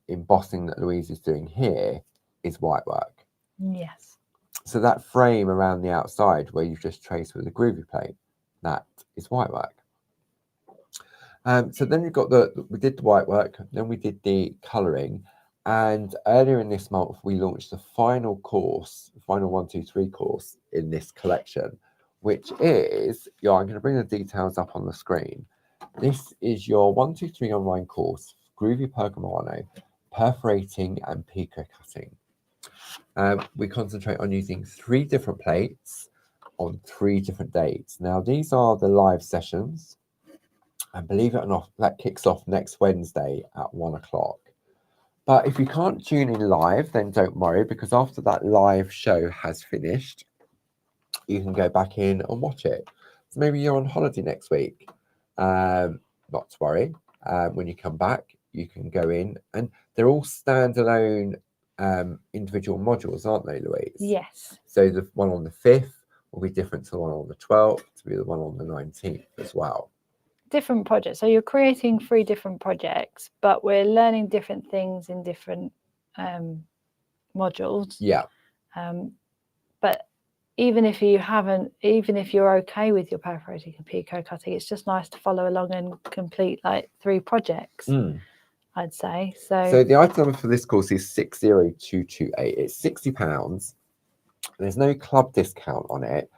embossing that Louise is doing here, is white work. Yes. So that frame around the outside where you've just traced with a Groovi plate, that is white work. So then we did the white work, then we did the colouring, and earlier in this month we launched the final course, the final 1, 2, 3 course in this collection, which is, I'm going to bring the details up on the screen. This is your 1, 2, 3 online course, Groovi Pergamano, perforating and picot cutting. We concentrate on using 3 different plates on 3 different dates. Now these are the live sessions. And believe it or not, that kicks off next Wednesday at 1 o'clock. But if you can't tune in live, then don't worry, because after that live show has finished, you can go back in and watch it. So maybe you're on holiday next week. Not to worry. When you come back, you can go in, and they're all standalone individual modules, aren't they, Louise? Yes. So the one on the 5th will be different to the one on the 12th, to be the one on the 19th as well. different projects. So you're creating 3 different projects, but we're learning different things in different modules. Yeah. But even if you're okay with your perforating and pico cutting, it's just nice to follow along and complete like 3 projects, I'd say. So the item number for this course is 60228. It's £60. There's no club discount on it,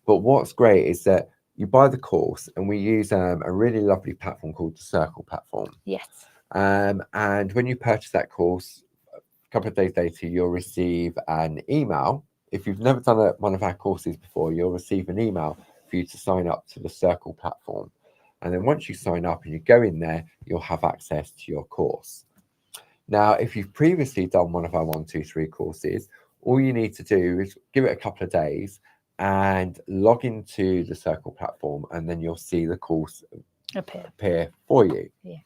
but what's great is that you buy the course, and we use a really lovely platform called the Circle platform. Yes. And when you purchase that course, a couple of days later, you'll receive an email. If you've never done one of our courses before, you'll receive an email for you to sign up to the Circle platform. And then once you sign up and you go in there, you'll have access to your course. Now, if you've previously done one of our 1, 2, 3 courses, all you need to do is give it a couple of days and log into the Circle platform, and then you'll see the course appear for you. Yeah.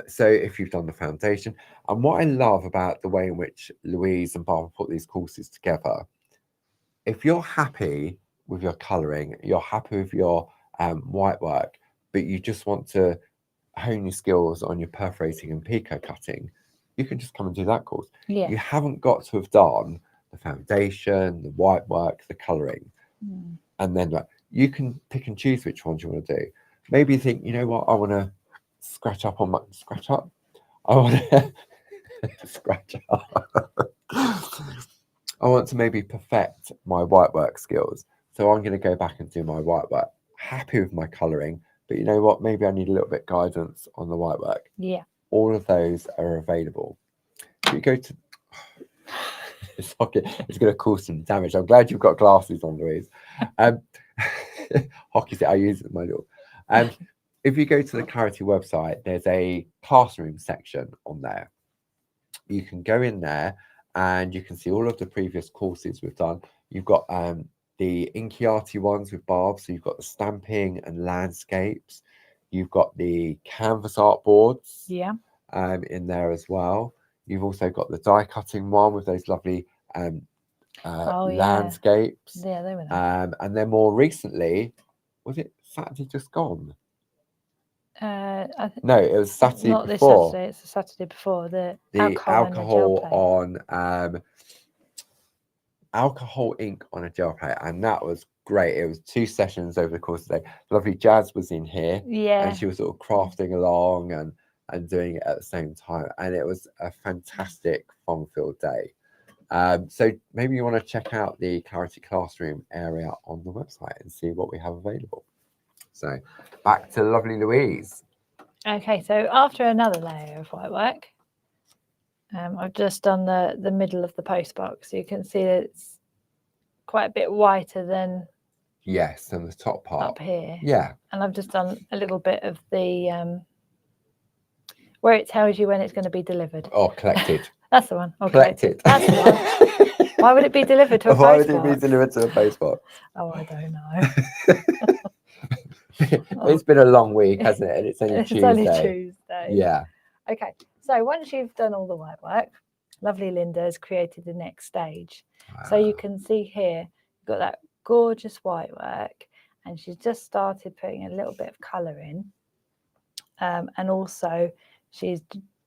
So if you've done the foundation, and what I love about the way in which Louise and Barbara put these courses together, if you're happy with your colouring, you're happy with your white work, but you just want to hone your skills on your perforating and pico cutting, you can just come and do that course. Yeah. You haven't got to have done the foundation, the white work, the colouring, and then you can pick and choose which ones you want to do. Maybe you think, you know what, I want to scratch up. I want to scratch up. I want to maybe perfect my white work skills. So I'm going to go back and do my white work. Happy with my colouring, but you know what? Maybe I need a little bit of guidance on the white work. Yeah. All of those are available. If you go to... it's going to cause some damage. I'm glad you've got glasses on, Louise. Hockey stick, I use it in my little... if you go to the Clarity website, there's a classroom section on there. You can go in there and you can see all of the previous courses we've done. You've got the inky arty ones with Barb. So you've got the stamping and landscapes. You've got the canvas art boards in there as well. You've also got the die cutting one with those lovely landscapes. Yeah, they were nice. And then more recently, was it Saturday just gone? No, it was Saturday not before. This Saturday, it's the Saturday before. The alcohol on alcohol ink on a gel plate, and that was great. It was 2 sessions over the course of the day. Lovely Jazz was in here, and she was sort of crafting along and doing it at the same time, and it was a fantastic fun-filled day. So maybe you want to check out the Clarity Classroom area on the website and see what we have available. So back to lovely Louise. Okay, so after another layer of white work, I've just done the middle of the post box. So you can see that it's quite a bit whiter than and the top part up here. Yeah. And I've just done a little bit of the where it tells you when it's going to be delivered. Oh, collected. That's the one. Oh, collected. That's the one. Why would it be delivered to a post box? Why would it be delivered to a post box? Oh, I don't know. It's been a long week, hasn't it? And it's only Tuesday. Only Tuesday. Yeah. Okay. So once you've done all the white work, lovely Linda has created the next stage. Wow. So you can see here, you've got that gorgeous white work, and she's just started putting a little bit of colour in. And also she's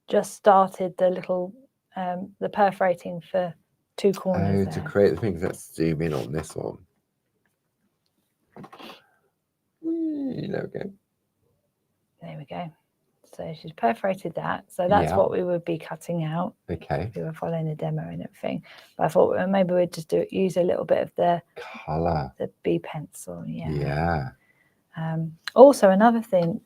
just started the little, the perforating for 2 corners. Oh, to create the things. Let's zoom in on this one. There we go. There we go. So she's perforated that. So that's what we would be cutting out. Okay. If we were following the demo and everything. But I thought maybe we'd just use a little bit of the colour, the B pencil. Yeah. Also, another thing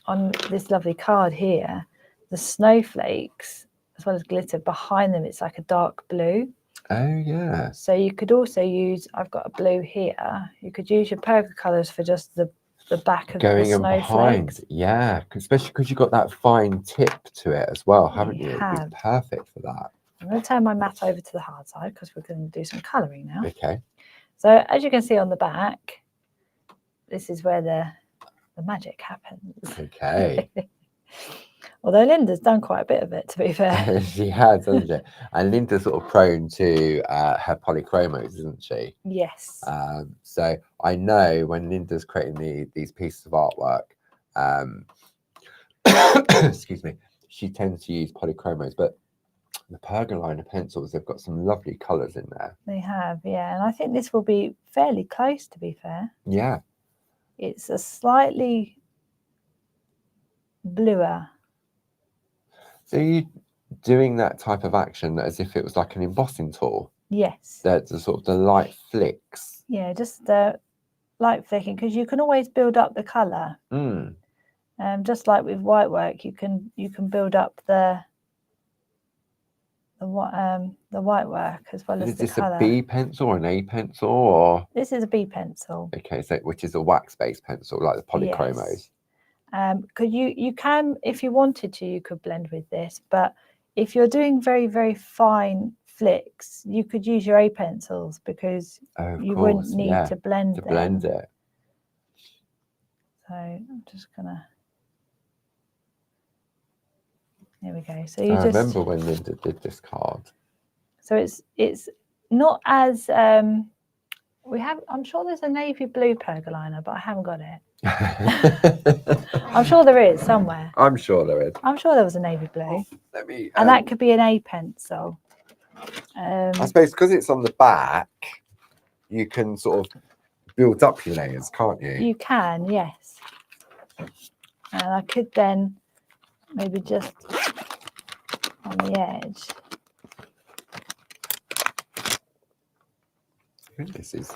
on this lovely card here, the snowflakes as well as glitter behind them, it's like a dark blue. Oh yeah. So you could also use, I've got a blue here. You could use your purple colours for just the back of the snowflakes. Behind, yeah, especially because you've got that fine tip to it as well, haven't you? It's perfect for that. I'm going to turn my mat over to the hard side because we're going to do some colouring now. Okay. So as you can see on the back, this is where the magic happens. Okay. Although Linda's done quite a bit of it, to be fair. She has, hasn't she? And Linda's sort of prone to her polychromos, isn't she? Yes. So I know when Linda's creating these pieces of artwork, excuse me, she tends to use polychromos, but the Pergolina pencils, they've got some lovely colours in there. They have, yeah. And I think this will be fairly close, to be fair. Yeah. It's a slightly bluer. So you doing that type of action as if it was like an embossing tool? Yes. That's the sort of the light flicks. Yeah, just the light flicking, because you can always build up the colour. Just like with white work, you can build up the white work as well as the colour. Is this a B pencil or an A pencil, or? This is a B pencil. Okay, so which is a wax-based pencil, like the polychromos. Yes. Because you can, if you wanted to, you could blend with this, but if you're doing very, very fine flicks, you could use your A pencils, because you wouldn't need to blend them. It. So I'm just gonna. There we go. So you I remember when Linda did this card. So it's not as we have. I'm sure there's a navy blue Pergolina, but I haven't got it. I'm sure there is somewhere. I'm sure there is. I'm sure there was a navy blue. Let me. And that could be an A pencil. I suppose because it's on the back, you can sort of build up your layers, can't you? You can, yes. And I could then maybe just on the edge. I think this is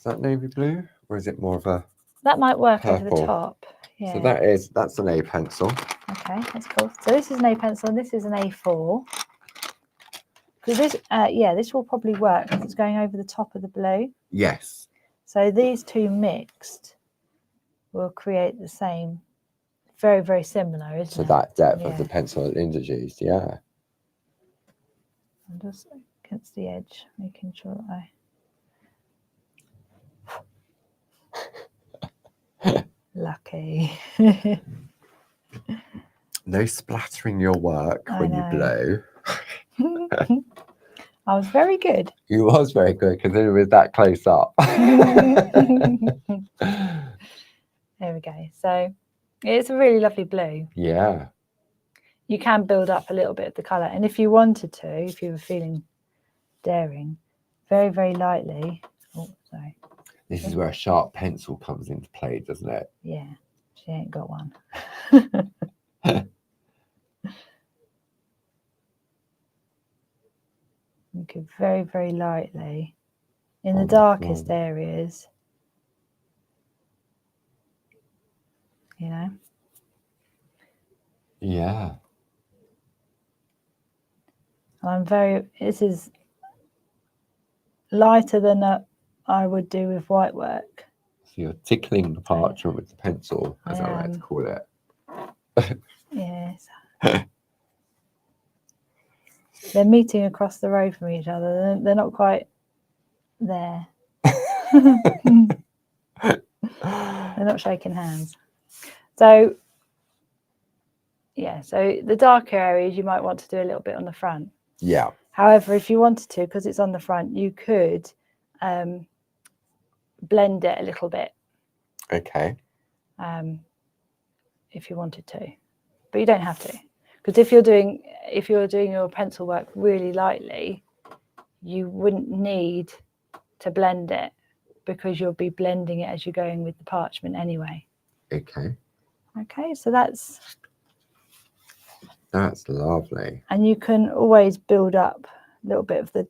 that navy blue, or is it more of a? That might work over the purple? top. Yeah. So that's an A pencil. Okay, that's cool. So this is an A pencil and this is an A4. Because this, this will probably work because it's going over the top of the blue. Yes. So these two mixed will create the same, very, very similar, isn't it? So that depth of the pencil that Linda's used, yeah. I'm just against the edge, making sure that I... Lucky. No splattering your work when you blow. I was very good. You was very good because it was that close up. There we go. So it's a really lovely blue. Yeah. You can build up a little bit of the colour. And if you wanted to, if you were feeling daring, very, very lightly. Oh, sorry. This is where a sharp pencil comes into play, doesn't it? Yeah, she ain't got one. You could very, very lightly, in the darkest areas, you know? Yeah. This is lighter than I would do with white work. So you're tickling the parchment with the pencil, as I like to call it. Yes. They're meeting across the road from each other. They're not quite there. They're not shaking hands. So, yeah, so the darker areas you might want to do a little bit on the front. Yeah. However, if you wanted to, because it's on the front, you could blend it a little bit. Okay. If you wanted to, but you don't have to. Because if you're doing your pencil work really lightly, you wouldn't need to blend it because you'll be blending it as you're going with the parchment anyway. Okay. Okay, so that's lovely. And you can always build up a little bit of the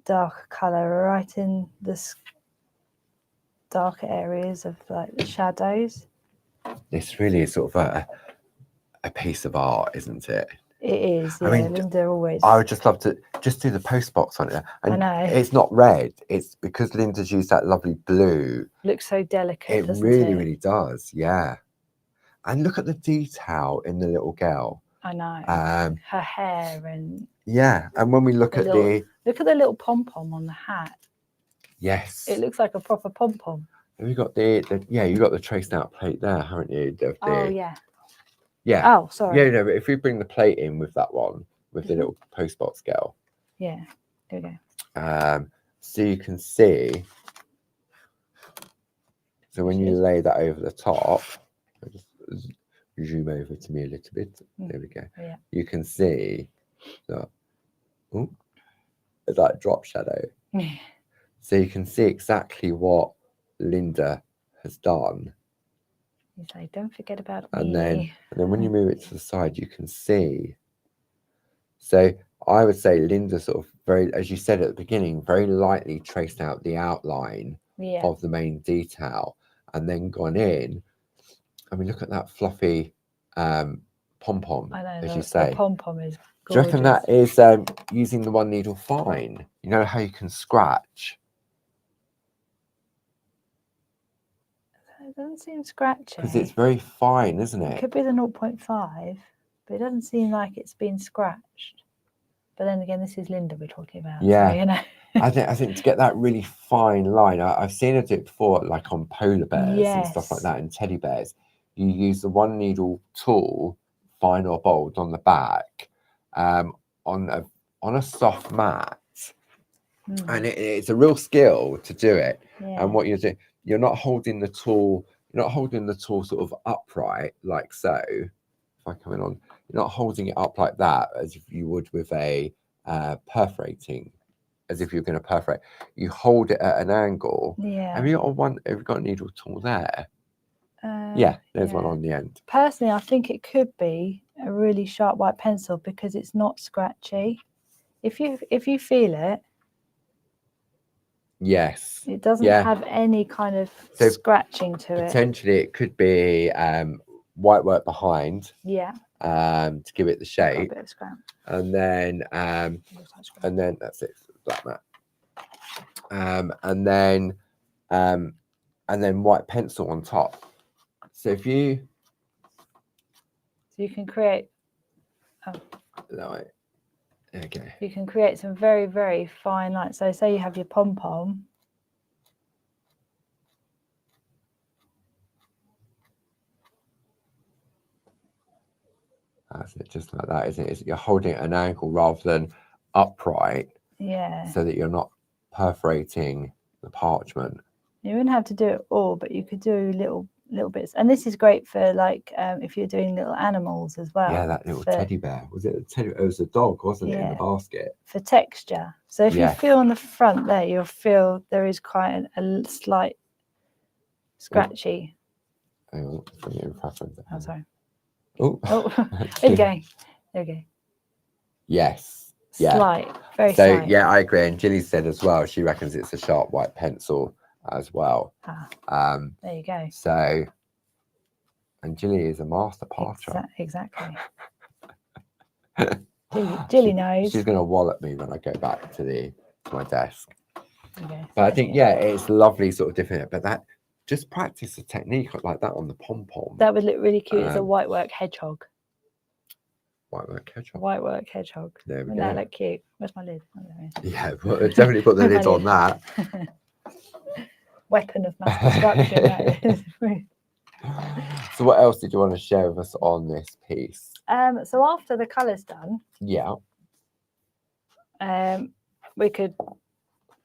dark colour right in the darker areas of like the shadows. This really is sort of a piece of art, isn't it? It is. Yeah, I mean, Linda always. I would just love to just do the post box on it. And I know. It's not red. It's because Linda's used that lovely blue. Looks so delicate. It really does. Yeah. And look at the detail in the little girl. I know. Her hair and. Yeah, and when we look at the little pom pom on the hat. Yes. It looks like a proper pom pom. Have you got you got the traced out plate there, haven't you? Oh yeah. Yeah. Oh, sorry. Yeah, no, but if we bring the plate in with that one, with the little post box girl. Yeah. There we go. So you can see So when you lay that over the top, I'll just zoom over to me a little bit. There we go. Yeah. You can see that, that drop shadow. So you can see exactly what Linda has done. He's like, don't forget about And me. then when you move it to the side, you can see. So I would say Linda sort of very, as you said at the beginning, very lightly traced out the outline of the main detail and then gone in. I mean, look at that fluffy pom-pom, as you say. The pom-pom is gorgeous. Do you reckon that is using the one needle fine? You know how you can scratch? It doesn't seem scratchy. Because it's very fine, isn't it? It could be the 0.5, but it doesn't seem like it's been scratched. But then again, this is Linda we're talking about. Yeah. So, you know. I think to get that really fine line, I've seen her do it before, like on polar bears and stuff like that, and teddy bears. You use the one needle tool, fine or bold, on the back, on a soft mat, and it's a real skill to do it. And what you're doing, you're not holding the tool sort of upright like so. If I come in on, you're not holding it up like that as if you would with a perforating. As if you're going to perforate, you hold it at an angle. Yeah. Have you got a needle tool there? There's one on the end. Personally, I think it could be a really sharp white pencil because it's not scratchy. If you feel it, yes, it doesn't have any kind of scratching to it. Potentially, it could be white work behind. To give it the shape. A bit of scrap. And then that's it. Like that. And then white pencil on top. So if you can create okay. You can create some very, very fine lines. So say you have your pom-pom. That's it, just like that, isn't it? You're holding it at an angle rather than upright. Yeah. So that you're not perforating the parchment. You wouldn't have to do it all, but you could do little bits. And this is great for like if you're doing little animals as well. Yeah, that little teddy bear. Was it a teddy? It was a dog, wasn't it, in the basket? For texture. So if you feel on the front there, you'll feel there is quite a slight scratchy. Hang on, bring it in preference. Oh, sorry. Oh, there you go. There you go. Yes. Yeah. Slight, very slight. Yeah, I agree. And Gilly said as well, she reckons it's a sharp white pencil as well. There you go. So, and Gilly is a master parcher. Exactly. Gilly knows. She's going to wallop me when I go back to my desk. Okay, but I think, it's lovely, sort of different. But that, just practice a technique like that on the pom-pom. That would look really cute as a white work hedgehog. White work hedgehog. White work hedgehog. There we Wouldn't go. that look cute? Where's my lid? Oh, there it is. Yeah, definitely put the lid on that. Weapon of mass destruction. That is. So what else did you want to share with us on this piece? So after the colour's done, we could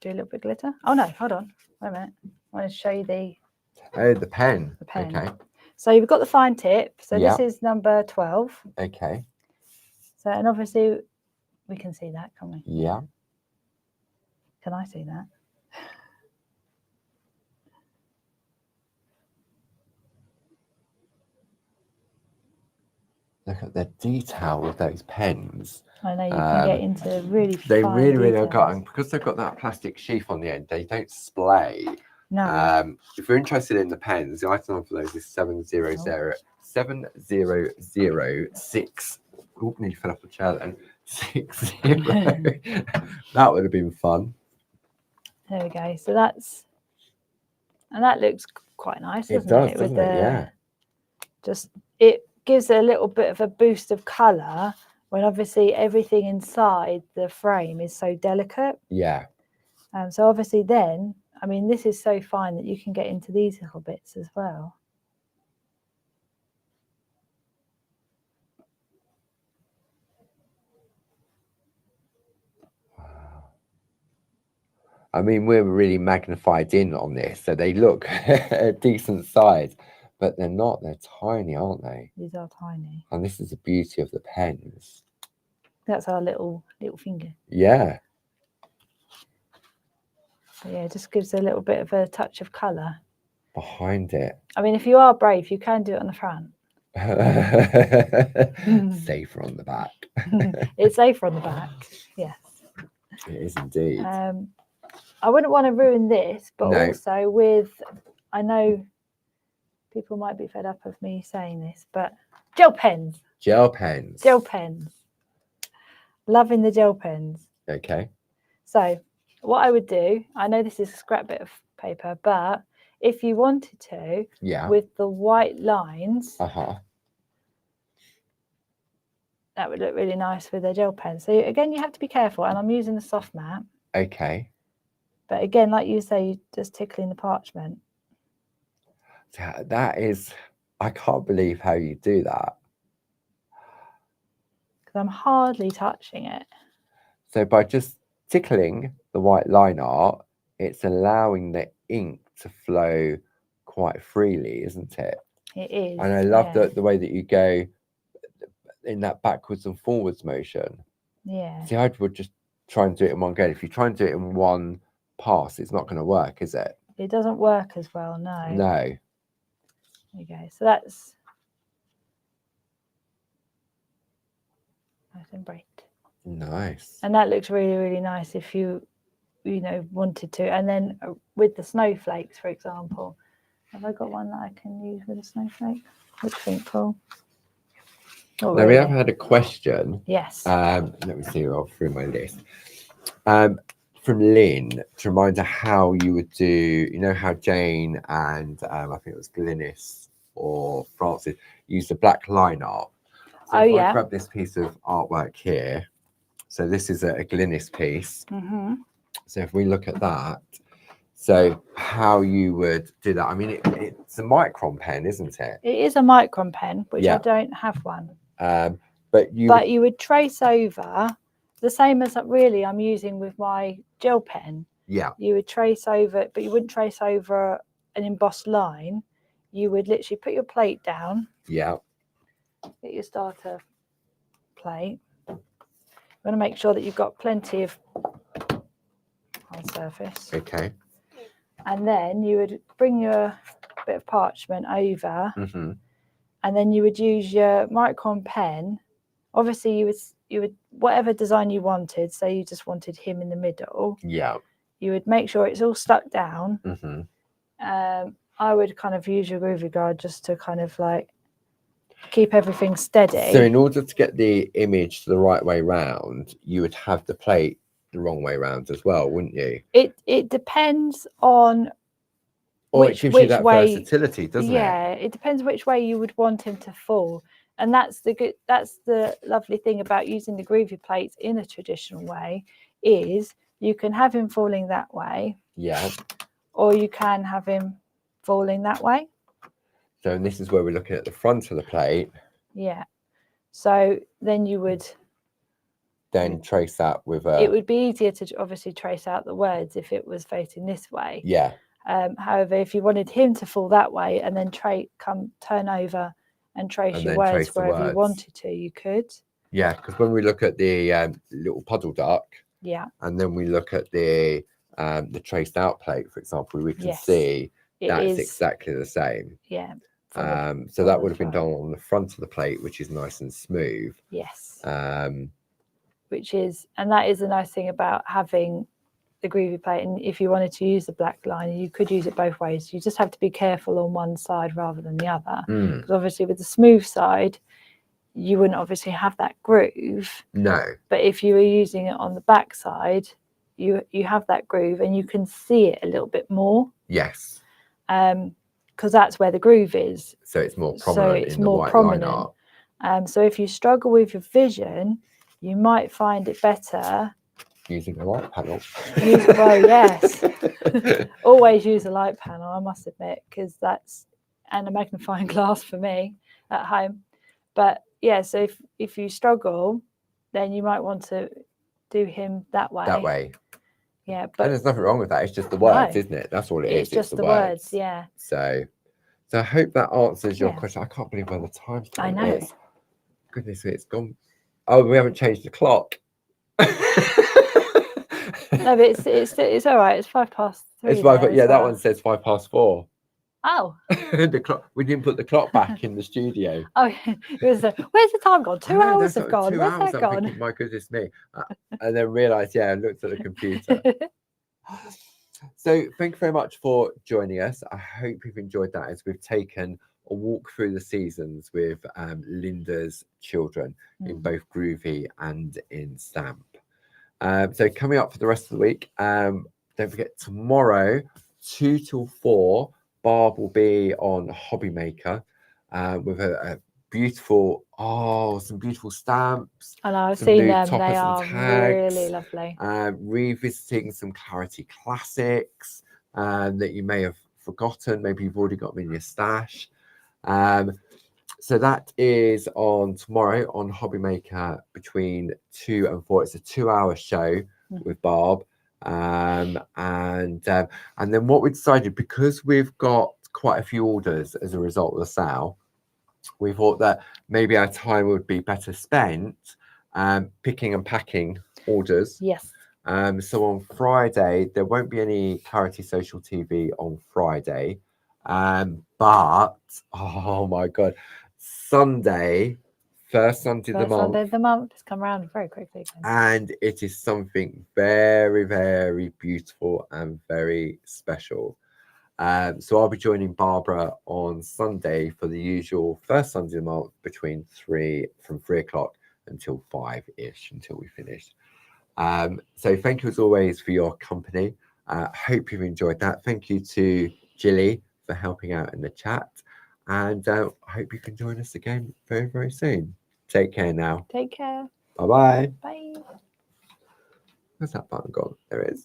do a little bit of glitter. Oh no, hold on. Wait a minute. I want to show you the pen. The pen. Okay. So you've got the fine tip. So this is number 12. Okay. So, and obviously we can see that, can't we? Yeah. Can I see that? Look at the detail with those pens. I know you can get into really They fine really details. are got, and because they've got that plastic sheath on the end, they don't splay. No. If you're interested in the pens, the item for those is 7006. Oh, nearly fell off the chair then. 60. That would have been fun. There we go. So that looks quite nice, doesn't it? With Yeah. Just it gives a little bit of a boost of colour when obviously everything inside the frame is so delicate. Yeah. So obviously then, I mean, this is so fine that you can get into these little bits as well. Wow. I mean, we're really magnified in on this, so they look a decent size, but they're not. They're tiny, aren't they? These are tiny. And this is the beauty of the pens. That's our little finger. Yeah. But yeah, it just gives a little bit of a touch of colour Behind it. I mean, if you are brave, you can do it on the front. Safer on the back. It's safer on the back. Yes. It is indeed. I wouldn't want to ruin this, but No. also with, I know people might be fed up of me saying this, but gel pens. Gel pens. Gel pens. Loving the gel pens. Okay. So what I would do, I know this is a scrap bit of paper, but if you wanted to, with the white lines, that would look really nice with a gel pen. So again, you have to be careful, and I'm using the soft mat. Okay. But again, like you say, you're just tickling the parchment. That is, I can't believe how you do that. Because I'm hardly touching it. So by just tickling the white line art, it's allowing the ink to flow quite freely, isn't it? It is. And I love the way that you go in that backwards and forwards motion. Yeah. See, I would just try and do it in one go. If you try and do it in one pass, it's not going to work, is it? It doesn't work as well, no. No. There you go. So that's nice and bright. Nice. And that looks really, really nice if you wanted to. And then with the snowflakes, for example, have I got one that I can use with a snowflake? What do you think, Paul? Now, we have had a question. Yes. Let me see through my list. From Lynn, to remind her how you would do, you know, how Jane and I think it was Glynis or Francis used the black line art. So I grab this piece of artwork here. So this is a Glynis piece. So if we look at that, so how you would do that? I mean, it's a micron pen, isn't it? It is a micron pen, which I don't have one. But you would trace over the same as really I'm using with my gel pen. Yeah. You would trace over it, but you wouldn't trace over an embossed line. You would literally put your plate down. Yeah. Get your starter plate. You want to make sure that you've got plenty of on surface. Okay. And then you would bring your bit of parchment over, and then you would use your micron pen. Obviously, you would whatever design you wanted. Say you just wanted him in the middle. Yeah. You would make sure it's all stuck down. I would kind of use your Groovi guard just to kind of like keep everything steady. So in order to get the image the right way round, you would have the plate the wrong way round as well, wouldn't you? It depends on it gives you that versatility, doesn't it? Yeah, it depends which way you would want him to fall. And that's the lovely thing about using the Groovi plates in a traditional way, is you can have him falling that way. Yeah. Or you can have him falling that way. So and this is where we're looking at the front of the plate. Yeah. So then you would then trace that with a... It would be easier to obviously trace out the words if it was facing this way. Yeah. However, if you wanted him to fall that way and then turn over and trace your words wherever you wanted to, you could. Yeah, because when we look at the little puddle duck, and then we look at the traced out plate, for example, we can see that's exactly the same. Yeah. So that would have been done on the front of the plate, which is nice and smooth. Yes. And that is the nice thing about having the Groovi plate. And if you wanted to use the black line, you could use it both ways. You just have to be careful on one side rather than the other. Because obviously with the smooth side, you wouldn't obviously have that groove. No. But if you were using it on the back side, you have that groove and you can see it a little bit more. Yes. Because that's where the groove is. So it's more prominent in the white line art. So if you struggle with your vision, you might find it better using a light panel. Yes. Always use a light panel, I must admit, because and a magnifying glass for me at home. But yeah, so if you struggle, then you might want to do him that way. That way. Yeah, And but there's nothing wrong with that. It's just the No. words, isn't it? That's all it is. it's just the words. Yeah. So I hope that answers your Yeah. question. I can't believe where the time's I gone. know. It's, goodness me, it's gone. Oh, we haven't changed the clock. No, but it's all right. It's 3:05. It's 5. Yeah, as that well. one says 4:05. Oh. The clock. We didn't put the clock back in the studio. Oh, it was. Where's the time gone? 2 hours have gone. 2 Where's hours. that I'm gone? thinking, my goodness me, and then realised, yeah, I looked at the computer. So thank you very much for joining us. I hope you've enjoyed that as we've taken a walk through the seasons with Linda's children in both Groovi and in Stamp. So coming up for the rest of the week, don't forget tomorrow 2 till 4, Barb will be on Hobby Maker with a beautiful, some beautiful stamps. I know, I've some seen new them. They toppers and are tags, really lovely. revisiting some Clarity classics that you may have forgotten. Maybe you've already got them in your stash. So that is on tomorrow on Hobby Maker between 2 and 4. It's a 2-hour show with Barb. And then what we decided, because we've got quite a few orders as a result of the sale, we thought that maybe our time would be better spent picking and packing orders. Yes. So on Friday, there won't be any Clarity Social TV on Friday. But, oh my God, Sunday, first Sunday of the month. Sunday of the month. It's come around very quickly. And it is something very, very beautiful and very special. So I'll be joining Barbara on Sunday for the usual first Sunday of the month from 3 o'clock until 5-ish, until we finish. So thank you as always for your company. Hope you've enjoyed that. Thank you to Jilly for helping out in the chat. And I hope you can join us again very, very soon. Take care now. Take care. Bye-bye. Bye. Where's that button gone? There it is.